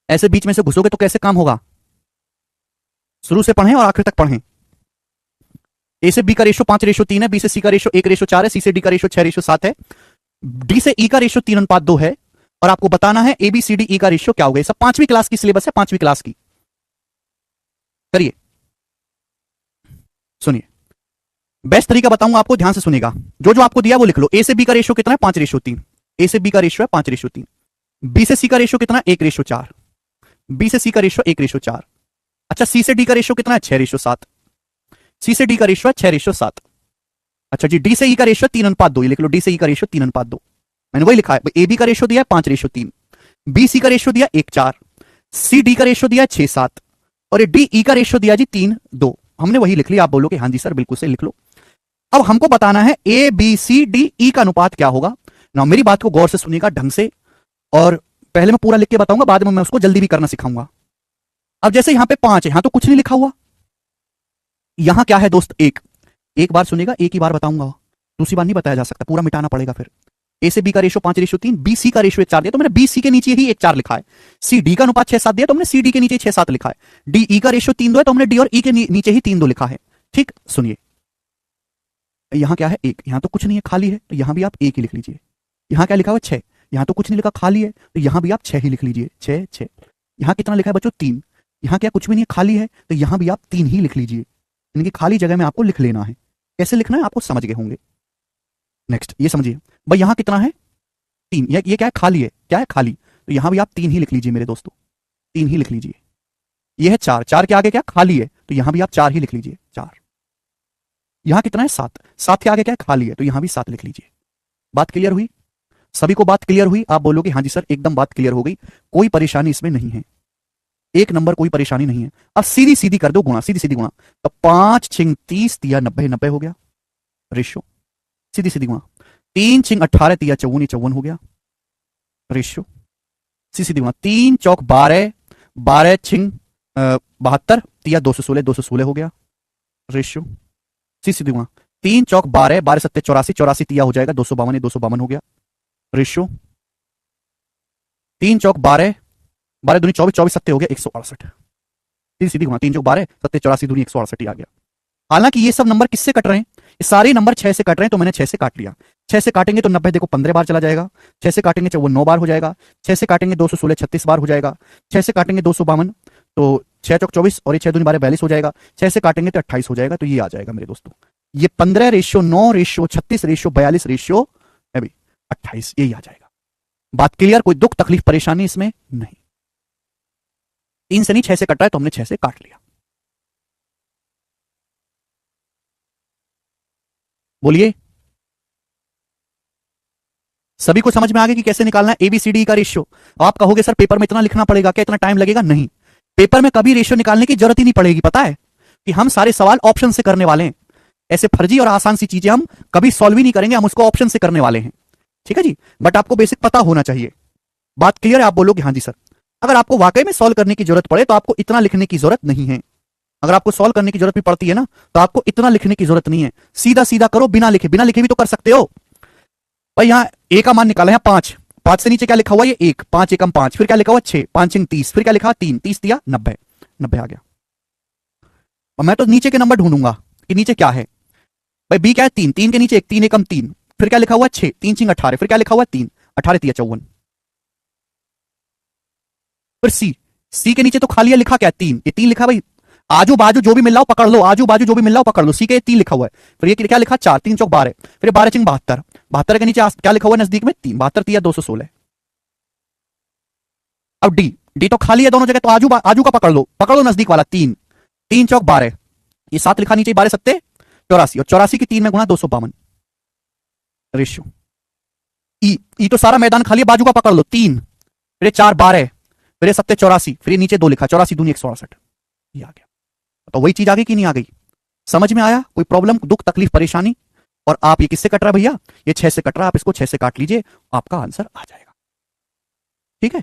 ऐसे बीच में से घुसोगे तो कैसे काम होगा, शुरू से पढ़ें और आखिर तक पढ़ें। ए से बी का रेशियो 5:3 है, बी से सी का रेशियो 1:4 है, सी से डी का रेशियो 6:7 है, डी से ई का रेशियो 3:2 है, और आपको बताना है A B C D E का रेशियो क्या होगा। ये सब 5वीं क्लास की सिलेबस है, 5वीं क्लास की। करिए, सुनिए, बेस्ट तरीका बताऊंगा आपको, ध्यान से सुनेगा, जो जो आपको दिया वो लिख लो। ए से बी का रेशियो कितना है 5:3, ए से बी का रेशियो है 5:3, बी से सी का रेशियो कितना है 1:4, बी से सी का रेशियो 1:4, अच्छा सी से डी का रेशियो कितना है 6:7, सी से डी का रेशियो है 6:7, अच्छा जी डी से ई का रेशियो 3:2, ये लिख लो, डी से ई का रेशियो 3:2, मैंने वही लिखा है। ए बी का रेशियो दिया है 5:3, बी सी का रेशियो दिया 1:4, सी डी का रेशियो दिया 6:7, और डी ई का रेशियो दिया जी 3:2, हमने वही लिख लिया। आप बोलोगे हाँ जी सर बिल्कुल से लिख लो। अब हमको बताना है A B C D E का अनुपात क्या होगा ना। मेरी बात को गौर से सुनिएगा ढंग से, और पहले मैं पूरा लिख के बताऊंगा, बाद में मैं उसको जल्दी भी करना सिखाऊंगा। अब जैसे यहां पे 5 है, यहां तो कुछ नहीं लिखा हुआ, यहां क्या है दोस्त, एक बार सुनेगा, एक ही बार बताऊंगा, दूसरी बार नहीं बताया जा सकता, पूरा मिटाना पड़ेगा फिर। ए से बी का रेशियो 5:3, बी सी का रेशियो 1:4 दिया तो मैंने बी सी के नीचे ही 1:4 लिखा है। सी डी का अनुपात 6:7 दिया तो हमने सी डी के नीचे 6:7 लिखा है। डी ई का रेशियो 3:2 है तो हमने डी और ई के नीचे ही 3:2 लिखा है। ठीक, सुनिए, यहां क्या है 1, यहां तो कुछ नहीं है खाली है, तो यहां भी आप 1 ही लिख लीजिए। यहां क्या लिखा हुआ 6, यहां तो कुछ नहीं लिखा खाली है, तो यहां भी आप 6 ही लिख लीजिए, 6 6। यहां कितना लिखा है बच्चों 3, यहां क्या कुछ भी नहीं है खाली है, तो यहां भी आप 3 ही लिख लीजिए। इनकी खाली जगह में आपको लिख लेना है। कैसे लिखना है आपको समझ गए होंगे। नेक्स्ट ये समझिए भाई, यहां कितना है 3, ये क्या है खाली है, क्या है खाली, तो यहां भी आप 3 ही लिख लीजिए मेरे दोस्तों, 3 ही लिख लीजिए। ये है 4, 4 के आगे क्या खाली है, तो यहां भी आप 4 ही लिख लीजिए, 4। यहां कितना है 7, 7 के आगे क्या खाली है, तो यहां भी 7 लिख लीजिए। बात क्लियर हुई, सभी को बात क्लियर हुई। आप बोलोगे हाँ जी सर एकदम बात क्लियर हो गई, कोई परेशानी इसमें नहीं है, 1 नंबर कोई परेशानी नहीं है। अब सीधी सीधी कर दो गुणा, सीधी सीधी गुणा, तो 5 6 30 तिया 90 90 हो गया रेशियो, सीधी सीधी गुणा। 3 6 18 तिया 54 54 हो गया रेशियो, सीधी सीधी गुणा। 3 चौक 12 12 6 72 तिया 216 216 हो गया रेशियो, सीधी सीधी गुणा। 3 चौक 12, 12 सत्ते 84, 84 तिया हो जाएगा 252, 252 हो गया रेशियो। 3 चौक 12, 12 दूनी 24, 24 सत्ते हो गया 168। सीधी सीधी घुमा, 3 चौक 12 सत्ते 84 दूनी 168 ही आ गया। हालांकि ये सब नंबर किससे कट रहे हैं? ये सारे नंबर 6 से कट रहे हैं, तो मैंने 6 से काट लिया। 6 से काटेंगे तो 90 देखो 15 बार चला जाएगा। 6 से काटेंगे तो वो 9 बार हो जाएगा। 6 से काटेंगे 216 36 बार हो जाएगा। 6 से काटेंगे 252 तो 6 चौक 24 और ये 6 दूनी 12 42 हो जाएगा। 6 से काटेंगे तो 28 हो जाएगा। तो ये आ जाएगा मेरे दोस्तों, ये 15 रेशियो 9 रेशियो 36 रेशियो 42 रेशियो 28, यही आ जाएगा। बात क्लियर? कोई दुख तकलीफ परेशानी इसमें नहीं। 3 से नहीं 6 से कट रहा है तो हमने 6 से काट लिया। बोलिए, सभी को समझ में आ गया कि कैसे निकालना है एबीसीडी का रेशियो? आप कहोगे सर पेपर में इतना लिखना पड़ेगा क्या, इतना टाइम लगेगा? नहीं, पेपर में कभी रेशियो निकालने की जरूरत ही नहीं पड़ेगी। पता है कि हम सारे सवाल ऑप्शन से करने वाले हैं। ऐसे फर्जी और आसान सी चीजें हम कभी सॉल्व ही नहीं करेंगे, हम उसको ऑप्शन से करने वाले हैं। ठीक है जी, बट आपको बेसिक पता होना चाहिए। बात क्लियर है? आप बोलोगे हाँ जी सर। अगर आपको वाकई में सॉल्व करने की जरूरत पड़े तो आपको इतना लिखने की जरूरत नहीं है। अगर आपको सॉल्व करने की जरूरत भी पड़ती है ना, तो आपको इतना लिखने की जरूरत नहीं है। सीधा सीधा करो, बिना लिखे, बिना लिखे भी तो कर सकते हो भाई। यहां ए का मान निकाला है 5, 5 से नीचे क्या लिखा हुआ है? ये 1, 5 एकम 5, फिर क्या लिखा हुआ? 6, 5 30, फिर क्या लिखा? 3, 30 दिया 90, 90 आ गया। और मैं तो नीचे के नंबर ढूंढूंगा कि नीचे क्या है भाई। बी क्या है? 3, 3 के नीचे 1, 3 एकम 3, फिर क्या लिखा हुआ? 6, 3 चिंग 18, फिर क्या लिखा हुआ? 3, 18 तिया 54। फिर सी, सी के नीचे तो खाली है, लिखा क्या? 3, ये 3 लिखा भाई। आजू बाजू जो भी मिल रहा हो पकड़ लो, आजू बाजू जो भी मिल रहा हो पकड़ लो। सी के 3 लिखा हुआ है, फिर ये क्या लिखा? 4, 3 चौक 12, फिर 12 चिंग 72, 72 के नीचे क्या लिखा हुआ है नजदीक में? 3, 72 तिया 216। अब डी, डी तो खाली है दोनों जगह, तो आजू आजू का पकड़ लो, पकड़ लो नजदीक वाला। 3, 3 चौक 12, ये 7 लिखा नीचे, 12 सत्ते 84, और 84 की 3 में गुणा 252 रेशियो। ई, ई तो सारा मैदान खाली है, बाजू का पकड़ लो। 3, फिर 4 12, फिर 7 84, फिर नीचे 2 लिखा, 84 दूनी 168, ये आ गया। तो वही चीज आ गई कि नहीं आ गई? समझ में आया? कोई प्रॉब्लम, दुख तकलीफ परेशानी? और आप ये किससे कट रहा है भैया? ये 6 से कट रहा है, आप इसको 6 से काट लीजिए, आपका आंसर आ जाएगा। ठीक है?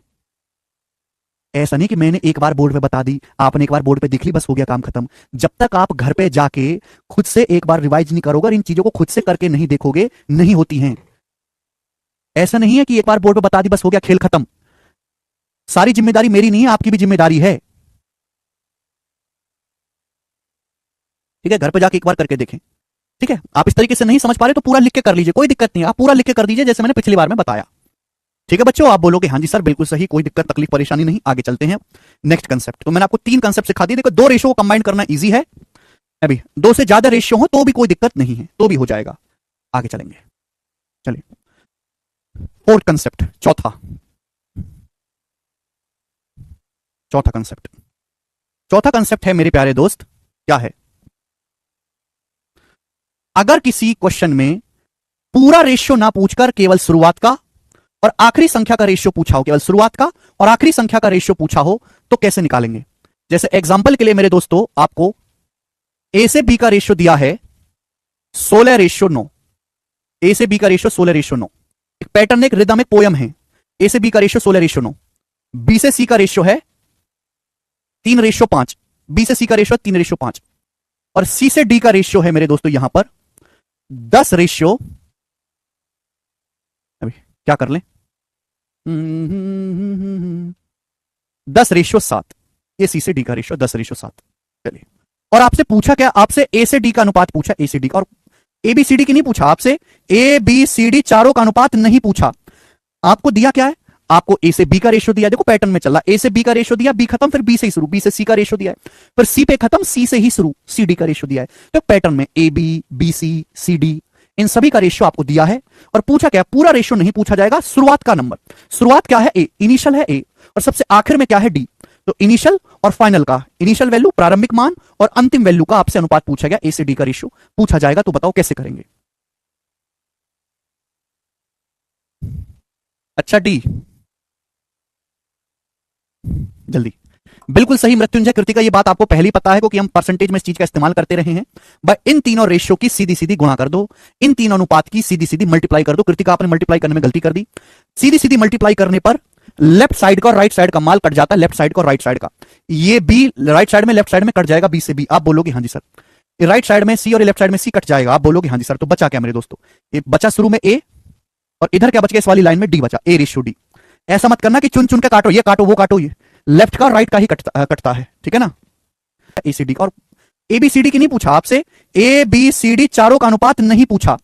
ऐसा नहीं कि मैंने एक बार बोर्ड पे बता दी, आपने एक बार बोर्ड पे देख ली, बस हो गया काम खत्म। जब तक आप घर पे जाके खुद से एक बार रिवाइज नहीं करोगे, इन चीजों को खुद से करके नहीं देखोगे, नहीं होती हैं। ऐसा नहीं है कि एक बार बोर्ड पे बता दी बस हो गया, खेल खत्म। सारी जिम्मेदारी मेरी नहीं है, आपकी भी जिम्मेदारी है। ठीक है? घर पे जाके एक बार करके देखें। ठीक है? आप इस तरीके से नहीं समझ पा रहे तो पूरा लिख के कर लीजिए, कोई दिक्कत नहीं है। आप पूरा लिख के कर दीजिए जैसे मैंने पिछली बार में बताया। ठीक है बच्चों? आप बोलोगे हाँ जी सर बिल्कुल सही, कोई दिक्कत तकलीफ परेशानी नहीं। आगे चलते हैं नेक्स्ट कंसेप्ट। तो मैंने आपको 3 कंसेप्ट सिखा दिए। देखो 2 रेशियो को कंबाइन करना इजी है, अभी 2 से ज्यादा रेशियो हो तो भी कोई दिक्कत नहीं है, तो भी हो जाएगा। आगे चलेंगे, चलिए 4th कंसेप्ट, चौथा कंसेप्ट। चौथा कंसेप्ट है मेरे प्यारे दोस्त, क्या है? अगर किसी क्वेश्चन में पूरा रेशियो ना पूछकर केवल शुरुआत का और आखिरी संख्या का रेशियो पूछा हो, केवल शुरुआत का और आखिरी संख्या का रेशियो पूछा हो, तो कैसे निकालेंगे? जैसे एग्जांपल के लिए मेरे दोस्तों, आपको ए से बी का रेशियो दिया है 16:9। ए से बी का रेशियो 16:9। एक पैटर्न, एक रिदम, एक पोयम है। ए से बी का रेशियो 16:9, बी से सी का रेशियो है 3:5, बी से सी का रेशियो 3:5, और सी से डी का रेशियो है मेरे दोस्तों यहां पर 10, अभी क्या कर लें, 10:7। ये सी से डी का रेशियो 10:7। चलिए, और आपसे पूछा क्या? आपसे ए से डी का अनुपात पूछा, ए से डी का, और ए बी सी डी की नहीं पूछा आपसे, ए बी सी डी चारों का अनुपात नहीं पूछा। आपको दिया क्या है? आपको ए से बी का रेशियो दिया, देखो पैटर्न में चल रहा, ए से बी का रेशियो दिया, बी खत्म, फिर बी से ही शुरू, बी से सी का रेशियो दिया है, फिर सी पे खत्म, सी से ही शुरू, सी डी का रेशियो दिया है। तो पैटर्न में A B, B C, C D, इन सभी का रेशियो आपको दिया है। और पूछा क्या? पूरा रेशियो नहीं पूछा जाएगा, शुरुआत का नंबर। शुरुआत क्या है? ए, इनिशियल है ए, और सबसे आखिर में क्या है? डी। तो इनिशियल और फाइनल का, इनिशियल वैल्यू प्रारंभिक मान और अंतिम वैल्यू का आपसे अनुपात पूछा गया, ए से डी का रेशियो पूछा जाएगा। तो बताओ कैसे करेंगे? अच्छा डी, जल्दी, बिल्कुल सही मृत्युंजय कृतिका, ये बात आपको पहले ही पता है क्योंकि हम परसेंटेज में इस चीज का इस्तेमाल करते रहे हैं। भाई इन तीनों रेशियो की सीधी सीधी गुणा कर दो, इन तीनों अनुपात की सीधी सीधी मल्टीप्लाई कर दो। कृतिका आपने मल्टीप्लाई करने में गलती कर दी। सीधी सीधी मल्टीप्लाई करने पर लेफ्ट साइड का और राइट साइड का माल कट जाता है, लेफ्ट साइड का और राइट साइड का। ये बी राइट साइड में लेफ्ट साइड में कट जाएगा, बी से बी। आप बोलोगे हाँ जी सर। राइट साइड में सी और लेफ्ट साइड में सी कट जाएगा, आप बोलोगे हाँ जी सर, तो बचा क्या मेरे दोस्तों? ये बचा शुरू में ए और इधर क्या बच गया, इस वाली लाइन में डी बचा, A:D। ऐसा मत करना कि चुन चुन के काटो, ये काटो वो काटो, ये लेफ्ट का और राइट का ही कटता है, ठीक है ना। ACD और ABCD की नहीं पूछा आपसे, ABCD चारों का अनुपात नहीं पूछा,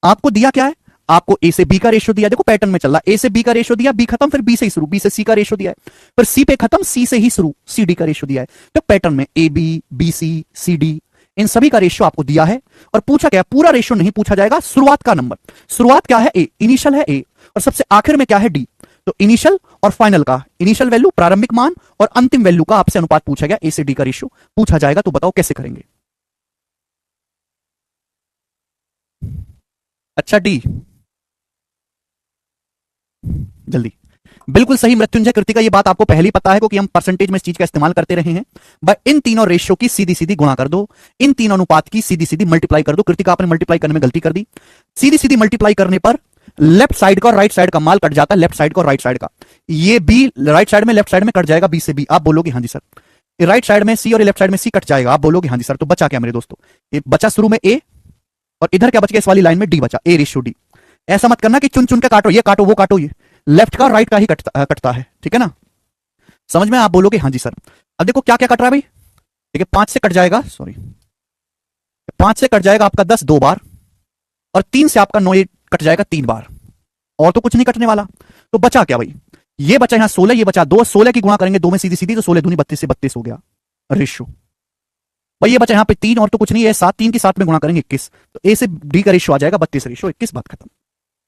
आपको दिया क्या है, आपको A से B का रेशियो दिया, देखो पैटर्न में चल रहा, A से B का रेशियो दिया, B खत्म, फिर B से ही शुरू, B से C का रेशियो दिया है, फिर C पे खत्म, C से ही शुरू, CD का रेशियो दिया है। तो पैटर्न में AB, BC, CD इन सभी का रेशियो आपको दिया है और पूछा क्या, पूरा रेशियो नहीं पूछा जाएगा, शुरुआत का नंबर। शुरुआत क्या है A, इनिशियल है A और सबसे आखिर में क्या है D। तो इनिशियल और फाइनल का, इनिशियल वैल्यू प्रारंभिक मान और अंतिम वैल्यू का आपसे अनुपात पूछा गया, A से D का रेशियो पूछा जाएगा। तो बताओ कैसे करेंगे? अच्छा डी, जल्दी, बिल्कुल सही मृत्युंजय कृतिका, ये बात आपको पहले ही पता है क्योंकि हम परसेंटेज में इस चीज का इस्तेमाल करते रहे हैं। बट इन तीनों रेशियो की सीधी सीधी गुणा कर दो, इन तीनों अनुपात की सीधी सीधी मल्टीप्लाई कर दो। कृतिका आपने मल्टीप्लाई करने में गलती कर दी, सीधी सीधी मल्टीप्लाई करने पर लेफ्ट साइड का और राइट साइड का माल कट जाता है, लेफ्ट साइड का और राइट साइड का। ये बी राइट साइड में लेफ्ट साइड में कट जाएगा, बी से बी, आप बोलोगे हाँ जी सर। राइट साइड में सी और लेफ्ट साइड में सी कट जाएगा, आप बोलोगे हाँ जी सर, तो बचा क्या मेरे दोस्तों? ये बचा शुरू में ए और इधर क्या बच गया, इस वाली लाइन में डी बचा, A:D। ऐसा मत करना कि चुन चुन के काटो, ये काटो वो काटो, ये लेफ्ट का और राइट का ही कटता है, ठीक है ना। समझ में? आप बोलोगे हाँ जी सर। अब देखो क्या क्या कट रहा है भाई, देखिए 5 से कट जाएगा, सॉरी 5 से कट जाएगा आपका 10 2 बार और 3 से आपका 9 कट जाएगा 3 बार, और तो कुछ नहीं कटने वाला। तो बचा क्या भाई, ये बचा यहां 16, ये बचा 2, 16 की गुणा करेंगे 2 में सीधी सीधी, तो 16 दूनी 32 से 32 हो गया रेशियो भाई। ये बचा यहां पे 3 और तो कुछ नहीं है 7, 3 की 7 में गुणा करेंगे 21, तो A से D का रेशियो आ जाएगा 32 रेशियो 21, बात खत्म।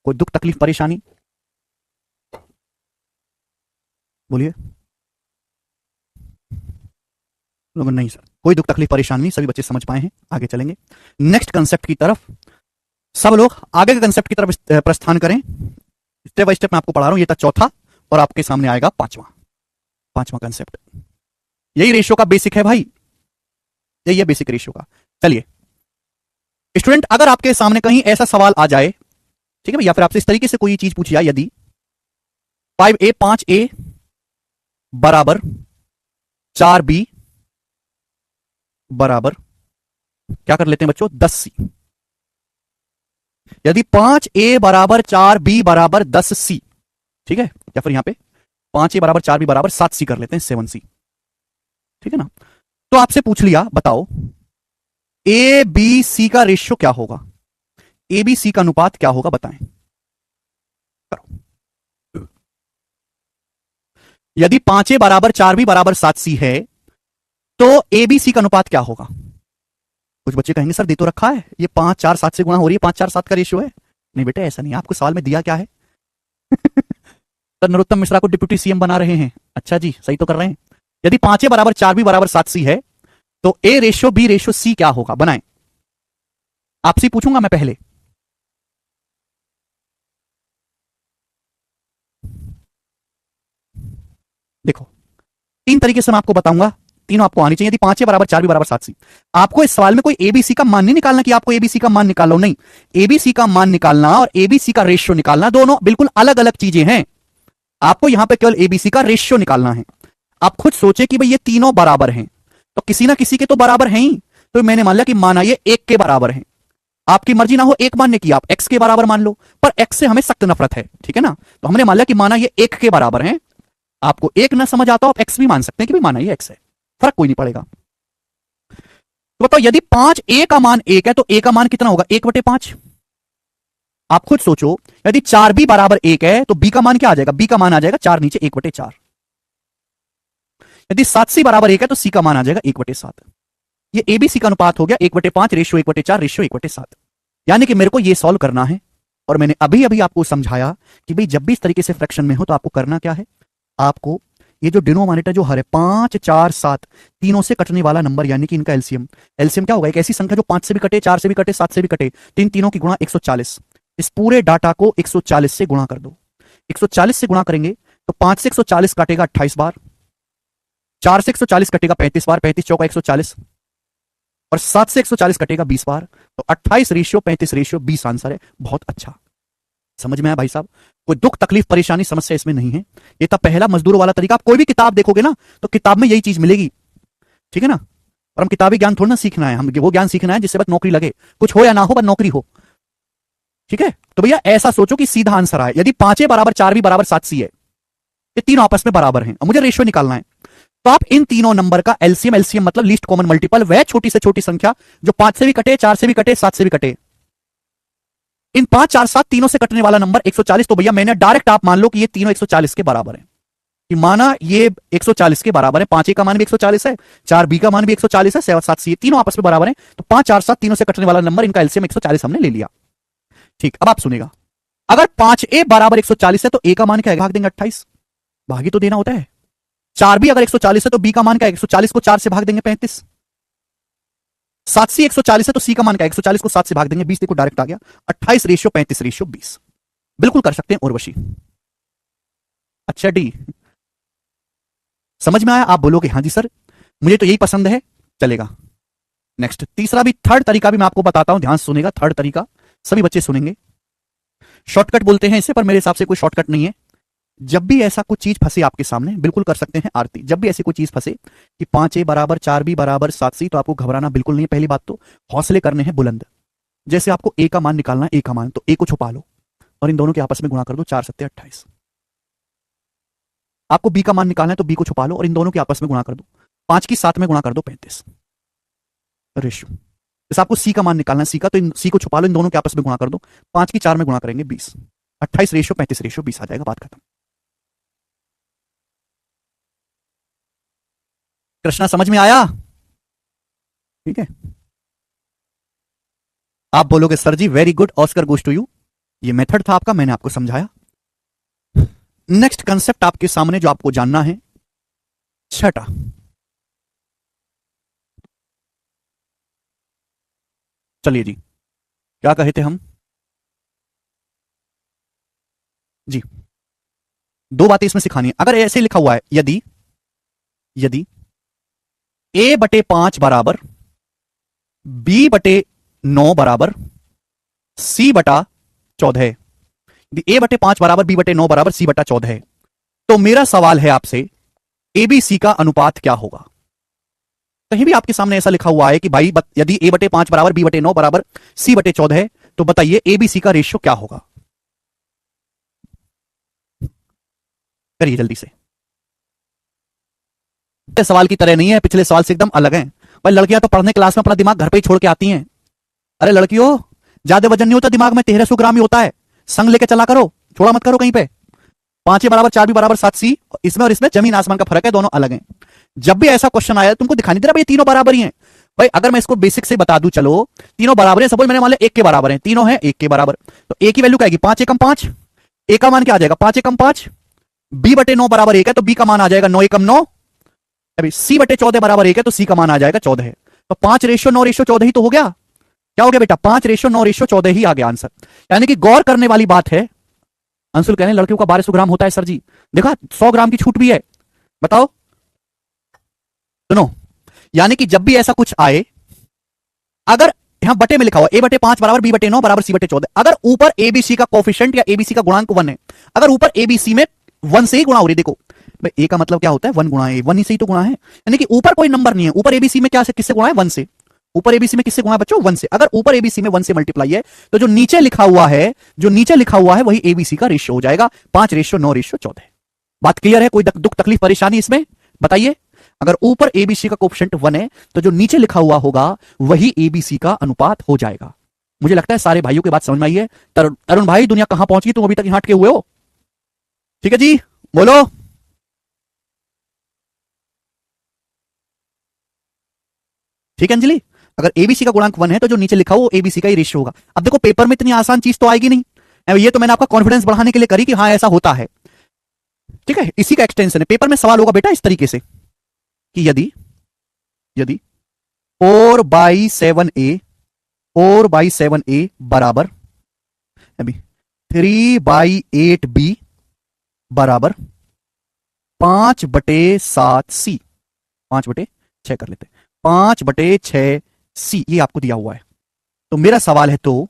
कोई दुख तकलीफ परेशानी बोलिए? लोगों नहीं सर, कोई दुख तकलीफ परेशानी नहीं, सभी बच्चे समझ पाए हैं, आगे चलेंगे नेक्स्ट कंसेप्ट की तरफ। सब लोग आगे के कंसेप्ट की तरफ प्रस्थान करें, स्टेप बाय स्टेप मैं आपको पढ़ा रहा हूं। ये था चौथा और आपके सामने आएगा पांचवा कंसेप्ट। यही रेशियो का बेसिक है भाई, यही है बेसिक रेशियो का। चलिए स्टूडेंट, अगर आपके सामने कहीं ऐसा सवाल आ जाए, ठीक है भैया, फिर आपसे इस तरीके से कोई चीज पूछी जाए, यदि 5A बराबर 4B बराबर क्या कर लेते हैं बच्चों, 10C। यदि 5A बराबर 4B बराबर 10C, ठीक है, या फिर यहां पे 5A बराबर 4B बराबर 7C कर लेते हैं, 7C, ठीक है ना। तो आपसे पूछ लिया, बताओ ABC का रेशियो क्या होगा, ABC का अनुपात क्या होगा, बताएं। करो। यदि 5A बराबर 4B बराबर 7C है तो ABC का अनुपात क्या होगा? कुछ बच्चे कहेंगे सर दे तो रखा है, ये 5 4 7 से गुणा हो रही है, 5 4 7 का रेशियो है। नहीं बेटे ऐसा नहीं, आपको सवाल में दिया क्या है? सर नरोत्तम मिश्रा को डिप्यूटी सीएम बना रहे हैं, अच्छा जी सही तो कर रहे हैं। यदि 5A बराबर 4B बराबर 7C है तो A ratio B ratio C क्या होगा, बनाएं। आपसे पूछूंगा मैं पहले, देखो 3 तरीके से मैं आपको बताऊंगा, तीनों आपको आनी चाहिए। यदि 5A बराबर 4B बराबर 7C, आपको इस सवाल में कोई ABC का मान नहीं निकालना कि आपको ABC का मान निकालो, नहीं, ABC का मान निकालना और ABC का रेशियो निकालना दोनों बिल्कुल अलग अलग चीजें हैं। आपको यहां पे केवल ABC का रेशियो निकालना है। आप खुद सोचे कि भाई ये तीनों बराबर हैं, तो किसी ना किसी के तो बराबर हैं ही, तो मैंने मान लिया कि माना ये 1 के बराबर है। आपकी मर्जी ना हो 1 मानने की, आप x के बराबर मान लो, पर x से हमें सख्त नफरत है, ठीक है ना। तो हमने मान लिया कि माना ये 1 के बराबर है। आपको 1 ना समझ आता, आप x भी मान सकते हैं कि भाई माना ये x है, फर्क कोई नहीं पड़ेगा। तो बताओ यदि 5A का मान 1 है तो A का मान कितना होगा, 1/5। आप खुद सोचो, यदि 4B बराबर 1 है तो B का मान क्या आ जाएगा, B का मान आ जाएगा 4 नीचे 1/4। यदि 7C बराबर 1 है तो C का मान आ जाएगा 1/7। ये ABC का अनुपात हो गया 1/5 रेशियो 1/4 रेशियो 1/7। यानी कि मेरे को ये सॉल्व करना है, और मैंने अभी अभी आपको समझाया कि भाई जब भी इस तरीके से फ्रैक्शन में हो तो आपको करना क्या है, आपको ये जो डिनोमिनेटर जो हर है 5 4 7 तीनों से कटने वाला नंबर, यानी कि इनका एलसीएम क्या होगा, एक ऐसी संख्या जो 5 से भी कटे, 4 से भी कटे, 7 से भी कटे, तीनों की गुणा 140। इस पूरे डाटा को 140 से गुणा कर दो। 140 से गुणा करेंगे तो 5 से 140 काटेगा 28 बार, 4 से 140 कटेगा 35 बार, 35 चौका 140, और 7 से 140 कटेगा 20 बार। तो 28 रेशियो 35 रेशियो 20 आंसर है। बहुत अच्छा, समझ में आया भाई साहब? कोई दुख तकलीफ परेशानी समस्या इसमें नहीं है। ये था पहला मजदूरों वाला तरीका। आप कोई भी किताब देखोगे ना तो किताब में यही चीज मिलेगी, ठीक है ना। और हम किताबी ज्ञान थोड़ा ना सीखना है, हम वो ज्ञान सीखना है जिससे बस नौकरी लगे, कुछ हो या ना हो बस नौकरी हो। ठीक है, तो भैया ऐसा सोचो कि सीधा आंसर आए, यदि 5a बराबर 4b बराबर 7c है, ये तीनों आपस में बराबर हैं, मुझे रेशियो निकालना है, तो आप इन तीनों नंबर का एलसीएम, एलसीएम मतलब लीस्ट कॉमन मल्टीपल, वह छोटी से छोटी संख्या जो 5 से भी कटे, 4 से भी कटे, 7 से भी कटे, इन 5 4 7 तीनों से कटने वाला नंबर 140। तो भैया मैंने डायरेक्ट, आप मान लो कि ये तीनों 140 के बराबर है, कि माना ये 140 के बराबर है, 5a का मान भी 140 है, 4b का मान भी 140 है, 7c तीनों आपस में बराबर है, तो 5 4 7 तीनों से कटने वाला नंबर, इनका एलसीएम 140 हमने ले लिया। ठीक, अब आप सुनेगा, अगर 5a बराबर 140 है तो a का मान क्या है, भाग देंगे 28, भागी तो देना होता है। 4b अगर 140 है तो b का मान क्या है, 140 को 4 से भाग देंगे 35। 7c 140 है तो c का मान क्या है, 140 को 7 से भाग देंगे 20, देखो डायरेक्ट आ गया, 28 रेशियो 35 रेशियो 20, बिल्कुल कर सकते हैं उर्वशी। अच्छा डी, समझ में आया? आप बोलोगे हाँ जी सर मुझे तो यही पसंद है, चलेगा। नेक्स्ट, तीसरा भी, थर्ड तरीका भी मैं आपको बताता हूं, ध्यान सुनेगा, थर्ड तरीका सभी बच्चे सुनेंगे, शॉर्टकट बोलते हैं इसे, पर मेरे हिसाब से कोई शॉर्टकट नहीं है। जब भी ऐसा कुछ चीज फंसे आपके सामने, बिल्कुल कर सकते हैं आरती, जब भी ऐसी कोई चीज फंसे कि 5a बराबर 4b बराबर 7c, तो आपको घबराना बिल्कुल नहीं है। पहली बात तो हौसले करने हैं बुलंद, जैसे आपको a का मान निकालना है, a का मान, तो a को छुपा लो और इन दोनों के आपस में गुणा कर दो, 4 7 28। आपको b का मान निकालना है तो b को छुपा लो और इन दोनों के आपस में गुणा कर दो, 5 की 7 में गुणा कर दो 35 रेशियो। जैसे आपको c का मान निकालना है, c का, तो c को छुपा लो, इन दोनों के आपस में गुणा कर दो, 5 की 4 में गुणा करेंगे 20, 28 रेशियो 35 रेशियो 20 आ जाएगा, बात खत्म। कृष्णा समझ में आया? ठीक है, आप बोलोगे सर जी very good, Oscar goes to you, ये मेथड था आपका, मैंने आपको समझाया। नेक्स्ट कंसेप्ट आपके सामने जो आपको जानना है, छठा, चलिए जी, क्या कहे थे हम जी, दो बातें इसमें सिखानी है। अगर ऐसे लिखा हुआ है, यदि यदि a/5 बराबर b/9 बराबर c/14 है, यदि a/5 बराबर b/9 बराबर c/14 है, तो मेरा सवाल है आपसे, एबीसी का अनुपात क्या होगा? कहीं भी आपके सामने ऐसा लिखा हुआ है कि भाई यदि a/5 बराबर b/9 बराबर c/14 है, तो बताइए एबीसी का रेशियो क्या होगा? करिए जल्दी से, सवाल की तरह नहीं है, पिछले सवाल से एकदम अलग है। भाई लड़कियां तो पढ़ने क्लास में अपना दिमाग घर पे ही छोड़ के आती हैं। अरे लड़कियों, ज्यादा वजन नहीं होता दिमाग में, 1300 ग्राम ही होता है, संग लेके चला करो, छोड़ा मत करो कहीं पे। 5a बराबर 4b बराबर 7c, इसमें और इसमें जमीन आसमान का फर्क है, दोनों अलग हैं। जब भी ऐसा क्वेश्चन आया तुमको दिखाई नहीं दे रहा भाई तीनों बराबर ही हैं। भाई अगर मैं इसको बेसिक से बता दूं, चलो तीनों बराबर हैं, सपोज मैंने मान लिया 1 के बराबर हैं, तीनों हैं 1 के बराबर, तो a की वैल्यू क्या आएगी, 5 एकम 5, a का मान क्या आ जाएगा 5 एकम 5, b/9 बराबर 1 है तो b का मान आ जाएगा 9 एकम 9, अभी c/14 बराबर 1 है तो c का मान आ जाएगा 14 है, तो 5 रेशियो 9 रेशियो 14 ही तो हो गया। क्या हो गया बेटा, 5 रेशियो 9 रेशियो 14 ही आ गया आंसर। यानी कि गौर करने वाली बात है। अंशुल कह रहे हैं लड़कियों का 1200 ग्राम होता है सर जी, देखा 100 ग्राम की छूट भी है, बताओ। सुनो, यानी कि जब भी ऐसा कुछ आए, अगर यहां बटे में लिखा हुआ a/5 बराबर b/9 बराबर c/14, अगर ऊपर एबीसी का कोफिशिएंट या एबीसी का गुणांक 1 है, अगर ऊपर एबीसी में 1 से ही गुणा हो रही, देखो ए का मतलब क्या होता है 1 गुणा ए, 1 ही से ही तो गुणा है, यानी कि ऊपर कोई नंबर नहीं है, ऊपर एबीसी में क्या से किससे गुणा है 1 से, ऊपर एबीसी में किससे गुणा है बच्चों 1 से, अगर ऊपर एबीसी में 1 से मल्टीप्लाई है तो जो नीचे लिखा हुआ है, जो नीचे लिखा हुआ है वही एबीसी का रेशियो हो जाएगा, 5 रेशियो 9 रेशियो 14। बात क्लियर है? कोई दुख तकलीफ परेशानी इसमें बताइए? अगर ऊपर एबीसी का कोफिशिएंट 1 है तो जो नीचे लिखा हुआ होगा वही एबीसी का अनुपात हो जाएगा। मुझे लगता है सारे भाइयों की बात समझ में आई है। तरुण भाई दुनिया कहां पहुंच गई, तुम अभी तक यहां अटके हुए हो? ठीक है जी, बोलो। ठीक है अंजलि, अगर एबीसी का गुणांक 1 है तो जो नीचे लिखा हो वो एबीसी का ही रेशियो होगा। अब देखो पेपर में इतनी आसान चीज तो आएगी नहीं, ये तो मैंने आपका कॉन्फिडेंस बढ़ाने के लिए करी कि हाँ ऐसा होता है। ठीक है, इसी का एक्सटेंशन है। पेपर में सवाल होगा बेटा इस तरीके से कि यदि यदि 4/7a 4/7a बराबर 3/8b बराबर 5/7c, 5/6 कर लेते, 5/6c ये आपको दिया हुआ है। तो मेरा सवाल है तो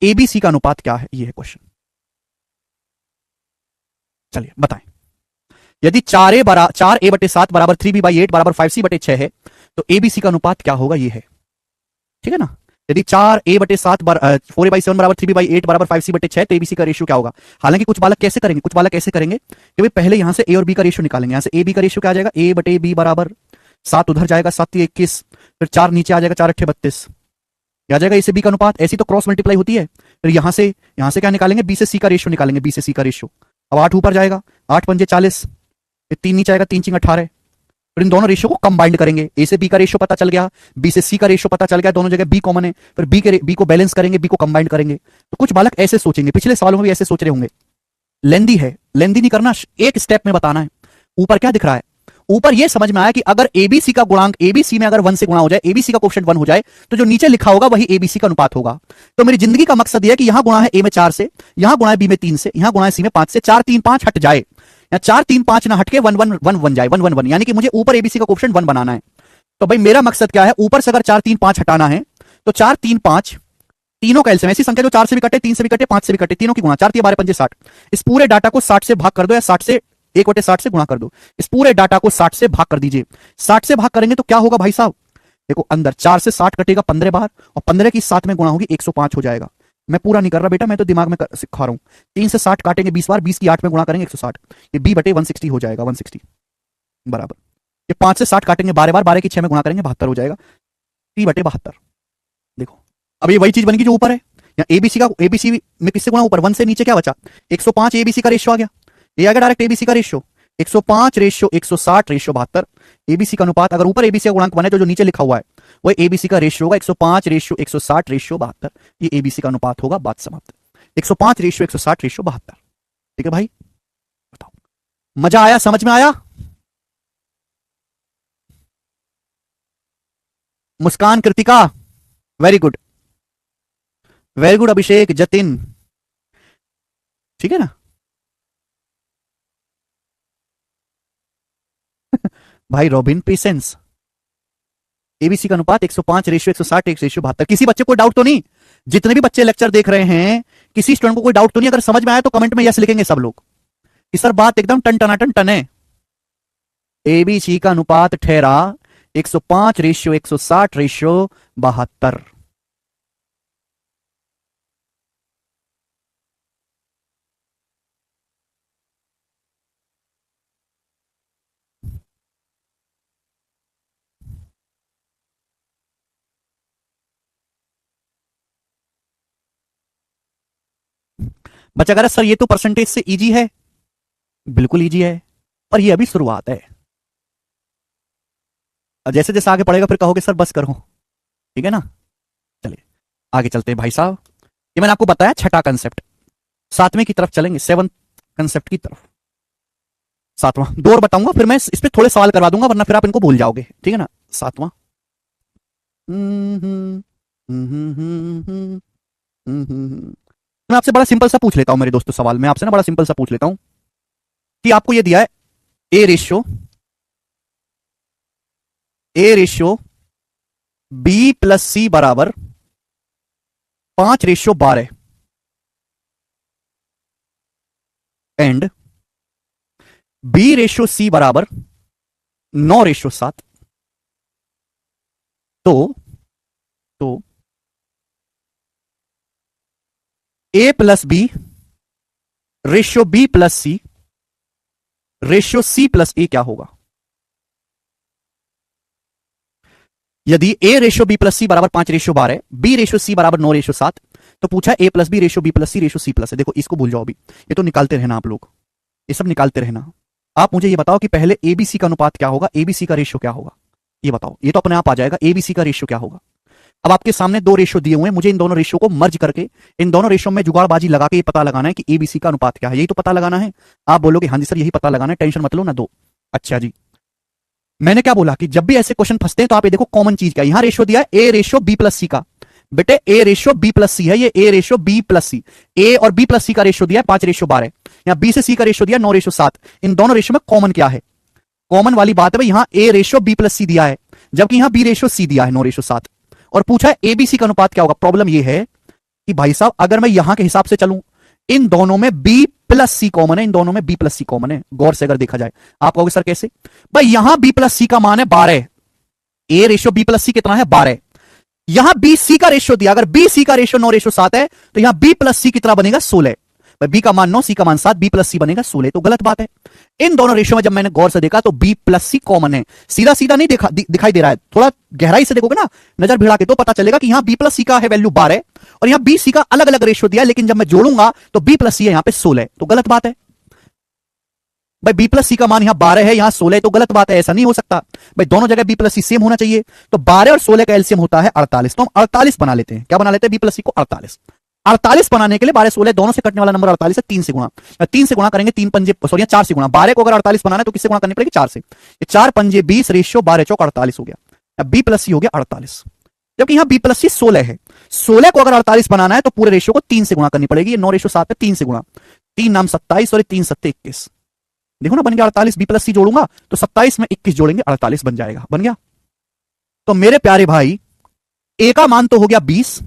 एबीसी का अनुपात क्या है, ये है क्वेश्चन। चलिए बताएं। यदि 4a/7 बराबर 3b/8 बराबर 5c/6 है तो एबीसी का अनुपात क्या होगा, ये है, ठीक है ना। यदि 4a/7 4a/7 बराबर 3b/8 बराबर 5c/6, तो एबीसी का रेशियो क्या होगा। हालांकि कुछ बालक कैसे करेंगे, कुछ बालक ऐसे करेंगे कि भाई पहले यहां से ए और बी का रेशियो निकालेंगे। यहां से ए बी का रेशियो क्या आ जाएगा, a/b बराबर 7 उधर जाएगा, 7 21, फिर 4 नीचे आ जाएगा, 4 8 32, आ जाएगा ए से बी का अनुपात। ऐसी तो क्रॉस मल्टीप्लाई होती है। फिर यहां से क्या निकालेंगे, बी से सी का रेशियो निकालेंगे, बी से सी का रेशियो। अब 8 ऊपर जाएगा, 8 पंजे 40, फिर 3 नीचे आएगा, 3 चिंग 18। फिर इन दोनों रेशियो को कंबाइंड करेंगे, ए से बी का रेशियो पता चल गया, बी से सी का रेशियो पता चल गया, दोनों जगह बी कॉमन है, फिर बी को बैलेंस करेंगे, बी को कंबाइंड करेंगे। तो कुछ बालक ऐसे सोचेंगे, पिछले सालों में भी ऐसे सोच रहे होंगे। लेंदी है, लेंदी नहीं करना, एक स्टेप में बताना है। ऊपर क्या दिख रहा है, ऊपर ये समझ में आया कि अगर एबीसी का गुणांक एबीसी में अगर 1 से गुणा हो जाए, एबीसी का कोएफिशिएंट 1 हो जाए, तो जो नीचे लिखा होगा वही एबीसी का अनुपात होगा। तो मेरी जिंदगी का मकसद यह है कि यहां गुणा है ए में 4 से, यहां गुणा है बी में 3 से, यहां गुणा है सी में 5 से, 4 3 5 हट जाए, या 4 3 5 ना हटके 1 1 1 बन जाए, 1 1 1, यानी कि मुझे ऊपर एबीसी का कोएफिशिएंट 1 बनाना है। तो भाई मेरा मकसद क्या है, ऊपर से अगर 4 3 5 हटाना है, तो 4 3 5 तीनों का एलसीएम, ऐसी संख्या जो 4 से भी कटे, 3 से भी कटे, 5 से भी कटे, तीनों की गुणा, 4 3 12 5 60। इस पूरे डाटा को 60 से भाग कर दो, या 60 से 1/60 से गुणा कर दो। इस पूरे डाटा को 60 से भाग कर दीजिए। 60 से भाग करेंगे तो क्या होगा भाई साहब, देखो अंदर 4 से 60 कटेगा 15 बार, और 15 की 7 में गुणा होगी 105 हो जाएगा। मैं पूरा नहीं कर रहा बेटा, मैं तो दिमाग में सिखा रहा हूं। 3 से 60 काटेंगे 20 बार, 20 की 8 में गुणा करेंगे 160, ये b/160 हो जाएगा, 160 बराबर। ये 5 से 60 काटेंगे 12 बार, 12 की 6 में गुणा करेंगे 72 हो जाएगा, 3/72। देखो अब ये वही चीज बन गई जो ऊपर है। या एबीसी में किससे गुणा, ऊपर 1 से नीचे क्या बचा, 105 एबीसी का रेशियो आ गया, ये आ गया डायरेक्ट एबीसी का रेशियो, 105 रेशियो 160 रेशियो 72। एबीसी का अनुपात, अगर ऊपर एबीसी का गुणांक बने तो जो नीचे लिखा हुआ है वो एबीसी का रेशियो होगा, 105 रेशियो 160 रेशियो 72, ये एबीसी का अनुपात होगा। बात समाप्त। 105 रेशियो 160 रेशियो 72। ठीक है भाई, बताओ मजा आया, समझ में आया। Muskan, Kritika, very good, very good, Abhishek, Jatin, ठीक है ना। भाई रॉबिन, पेशेंस। एबीसी का अनुपात 105 रेशियो 160 रेशियो 72। किसी बच्चे को डाउट तो नहीं, जितने भी बच्चे लेक्चर देख रहे हैं किसी स्टूडेंट को कोई डाउट तो नहीं, अगर समझ में आया तो कमेंट में यस लिखेंगे सब लोग कि सर बात एकदम टन टनाटन टन है। एबीसी का अनुपात ठहरा 105 रेशियो 160 रेशियो 72। बच्चा कह रहा सर ये तो परसेंटेज से इजी है, बिल्कुल इजी है, पर ये अभी शुरुआत है। जैसे जैसे आगे पढ़ेगा फिर कहोगे सर बस करो, ठीक है ना। चलिए आगे चलते हैं भाई साहब। ये मैंने आपको बताया छठा कंसेप्ट, सातवें की तरफ चलेंगे, 7th कंसेप्ट की तरफ। सातवां दो और बताऊंगा, फिर मैं इस पे थोड़े सवाल करवा दूंगा, वरना फिर आप इनको भूल जाओगे, ठीक है ना। सातवां, मैं आपसे बड़ा सिंपल सा पूछ लेता हूं मेरे दोस्तों सवाल, मैं आपसे ना बड़ा सिंपल सा पूछ लेता हूं कि आपको ये दिया है A ratio B plus C बराबर 5/12 एंड बी रेशियो सी बराबर 9/7। तो A plus B ratio B plus C ratio C plus A क्या होगा। यदि A ratio B plus C बराबर 5/12, बी रेशियो सी बराबर 9/7, तो पूछा A plus B ratio B plus C ratio C plus है। देखो इसको भूल जाओ अभी, ये तो निकालते रहना आप लोग, ये सब निकालते रहना। आप मुझे ये बताओ कि पहले एबीसी का अनुपात क्या होगा, एबीसी का रेशियो क्या होगा, ये बताओ। ये तो अपने आप आ जाएगा, एबीसी का रेशियो क्या होगा। अब आपके सामने दो रेशियो दिए हुए हैं, मुझे इन दोनों रेशियो को मर्ज करके इन दोनों रेशियो में जुगाड़बाजी लगा के ये पता लगाना है कि एबीसी का अनुपात क्या है। यही तो पता लगाना है। आप बोलोगे हाँ जी सर यही पता लगाना है, टेंशन मत लो ना दो। अच्छा जी, मैंने क्या बोला कि जब भी ऐसे क्वेश्चन फंसते हैं तो आप ये देखो कॉमन चीज क्या है। यहां रेशियो दिया है ए रेशियो बी प्लस सी का, बेटे ए रेशियो बी प्लस सी है, ये ए रेशियो बी प्लस सी, ए और बी प्लस सी का रेशियो दिया है 5/12, या बी से सी का रेशियो दिया 9/7। इन दोनों रेशियो में कॉमन क्या है, कॉमन वाली बात है भाई, यहां ए रेशियो बी प्लस सी दिया है जबकि यहां बी रेशियो सी दिया है 9/7, और पूछा है एबीसी का अनुपात क्या होगा। प्रॉब्लम यह है कि भाई साहब अगर मैं यहां के हिसाब से चलूं, इन दोनों में बी प्लस सी कॉमन है, इन दोनों में बी प्लस सी कॉमन है। गौर से अगर देखा जाए, आप कहोगे सर कैसे, भाई यहां बी प्लस सी का मान है 12, ए रेशियो बी प्लस सी कितना है 12। यहां बी सी का रेशियो दिया, अगर बी सी का रेशियो 9:7 है तो यहां बी प्लस सी कितना बनेगा 16। बी का मान 9, सी का मान 7, बी प्लस सी बनेगा 16, तो गलत बात है। इन दोनों रेशियो में जब मैंने गौर से देखा तो बी प्लस सी कॉमन है। सीधा सीधा नहीं दिखाई दे रहा है, थोड़ा गहराई से देखोगे ना, नजर भिड़ा के, तो पता चलेगा कि यहां बी प्लस सी का है वैल्यू 12 और यहां बी सी का अलग अलग रेशियो दिया, लेकिन जब मैं जोड़ूंगा तो बी प्लस सी है यहां पे 16, तो गलत बात है। भाई बी प्लस सी का मान यहां 12 है, यहां 16 है, तो गलत बात है, ऐसा नहीं हो सकता। भाई दोनों जगह बी प्लस सी सेम होना चाहिए, तो 12 और 16 का एलसीएम होता है 48, तो हम 48 बना लेते हैं। क्या बना लेते हैं? बी प्लस सी को 48। 48 बनाने के लिए 12 16 दोनों से कटने वाला नंबर 48 है, 3 से गुणा, 3 से गुणा करेंगे, 3 पंजे सॉरी 4 से गुणा, 12 को अगर 48 बनाना है तो किससे गुणा करनी पड़ेगी? 4 से। 4 पंजे 20 रेशियो 12 चौक 48 हो गया। अब बी प्लस सी हो गया 48, जबकि यहां बी प्लस सी 16 है। 16 को अगर 48 बनाना है तो पूरे रेशियो को 3 से गुणा करनी पड़ेगी। ये 9:7 है, 3 से गुणा, 3 नाम 27 और 3 7 21, देखो ना बन गया 48। बी प्लस सी जोड़ूंगा तो 27 में 21 जोड़ेंगे 48 बन जाएगा, बन गया। तो मेरे प्यारे भाई ए का मान तो हो गया 20,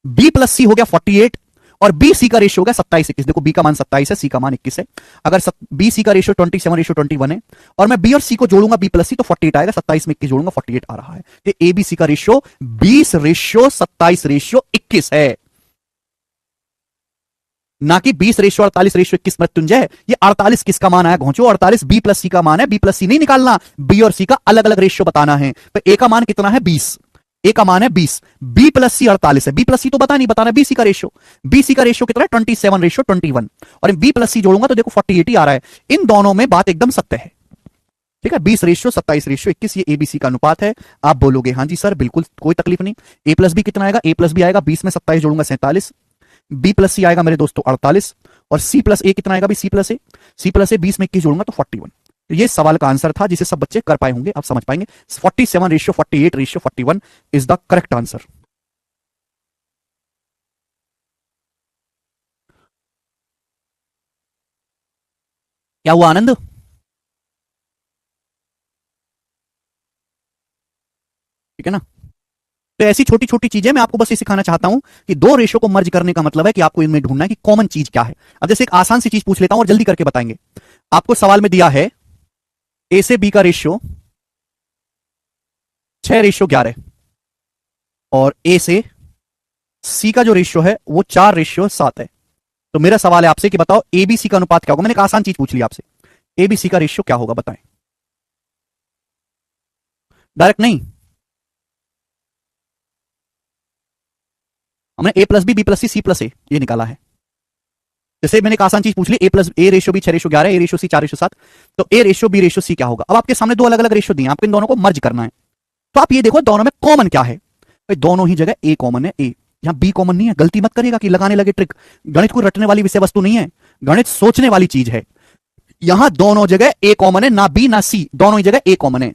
बी प्लस सी हो गया 48 और बी सी का रेशियो हो गया 27 21। देखो बी का मान 27 है, सी का मान 21 है। अगर बी सी का रेशियो 27:21 है और मैं बी और सी को जोड़ूंगा बी प्लस सी तो 48 आएगा, 27 में 21 जोड़ूंगा 48 आ रहा है। ये ए बी सी का रेशियो 20:27:21 है, ना कि 20:48:21। मृत्युंजय ये 48 किसका मान आया? घोंचो 48 बी प्लस सी का मान है, बी प्लस सी नहीं निकालना, बी और सी का अलग अलग रेशियो बताना है। तो ए का मान कितना है? 20, ए का मान है 20, बी प्लस सी 48 है, बी प्लस सी तो बता नहीं, बताना बी सी का रेशियो। बी सी का रेशियो कितना है? 27:21 और बी प्लस सी जोड़ूंगा तो देखो 48 ही आ रहा है। इन दोनों में बात एकदम सत्य है, ठीक है। 20:27:21 ये एबीसी का अनुपात है। आप बोलोगे हाँ जी सर बिल्कुल कोई तकलीफ नहीं। ए प्लस बी कितना आएगा? ए प्लस बी आएगा 20 में 27 जोड़ूंगा 47, बी प्लस सी आएगा मेरे दोस्तों 48 और सी प्लस ए कितना आएगा? भी सी प्लस ए 20 में 21 जोड़ूंगा तो 41। ये सवाल का आंसर था जिसे सब बच्चे कर पाए होंगे, आप समझ पाएंगे। 47:48:41 इज द करेक्ट आंसर। क्या हुआ आनंद? ठीक है ना। तो ऐसी छोटी छोटी चीजें मैं आपको बस ये सिखाना चाहता हूं कि दो रेशो को मर्ज करने का मतलब है कि आपको इनमें ढूंढना है कि कॉमन चीज क्या है। अब जैसे एक आसान सी चीज पूछ लेता हूं और जल्दी करके बताएंगे। आपको सवाल में दिया है ए से बी का रेशियो 6:11 और ए से सी का जो रेशियो है वो 4:7 है। तो मेरा सवाल है आपसे कि बताओ एबीसी का अनुपात क्या होगा। मैंने एक आसान चीज पूछ ली आपसे, एबीसी का रेशियो क्या होगा बताएं। डायरेक्ट नहीं, हमने A plus B plus C plus A ये निकाला है। जैसे मैंने एक आसान चीज पूछ ली, A plus A ratio B 6:11, A ratio C 4:7, तो A ratio B ratio C क्या होगा। अब आपके सामने दो अलग अलग रेशियो दिए, आपको इन दोनों को मर्ज करना है। तो आप ये देखो दोनों में कॉमन क्या है। भाई दोनों ही जगह ए कॉमन है, ए यहां बी कॉमन नहीं है। गलती मत करिएगा कि लगाने लगे ट्रिक। गणित को रटने वाली विषय वस्तु नहीं है, गणित सोचने वाली चीज है। यहां दोनों जगह ए कॉमन है, ना बी ना सी, दोनों ही जगह ए कॉमन है।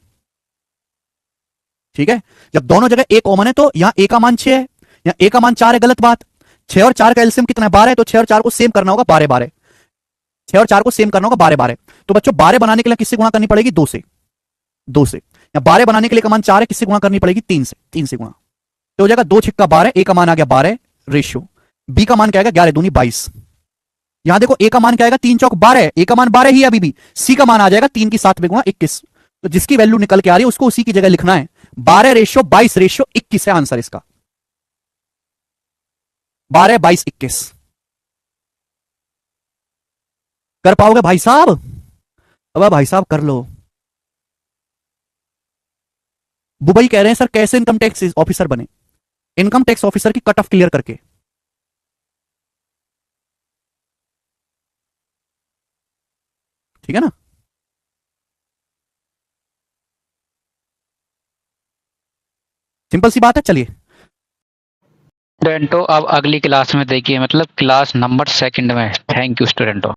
ठीक है, जब दोनों जगह ए कॉमन है तो यहां ए का मान 6 है, यहां ए का मान 4 है, गलत बात। 6 और 4 का एलसीएम कितना है? 12 है, तो 6 और 4 को सेम करना होगा 12 6 और 4 को सेम करना होगा 12 तो बच्चों 12 बनाने के लिए किससे गुणा करनी पड़ेगी? 2 से। 2 से या 12 बनाने के लिए का मान 4 है, किससे गुणा करनी पड़ेगी? 3 से। 3 से गुणा तो हो जाएगा 2 छिक्का 12, ए का मान आ गया 12 रेशियो, बी का मान क्या आएगा? 11 दूनी 22। यहां देखो ए का मान क्या आएगा? 3 चौक 12, ए का मान 12 ही अभी भी। सी का मान आ जाएगा 3 की 7 में गुणा 21। तो जिसकी वैल्यू निकल के आ रही है उसको उसी की जगह लिखना है। 12:22:21 है आंसर इसका। 12:22:21 कर पाओगे भाई साहब? अब भाई साहब कर लो। बुबई कह रहे हैं सर कैसे इनकम टैक्स ऑफिसर बने? इनकम टैक्स ऑफिसर की कट ऑफ क्लियर करके। ठीक है ना। सिंपल सी बात है, चलिए। स्टूडेंटों अब अगली क्लास में देखिए, मतलब क्लास नंबर 2 में। Thank you स्टूडेंटों।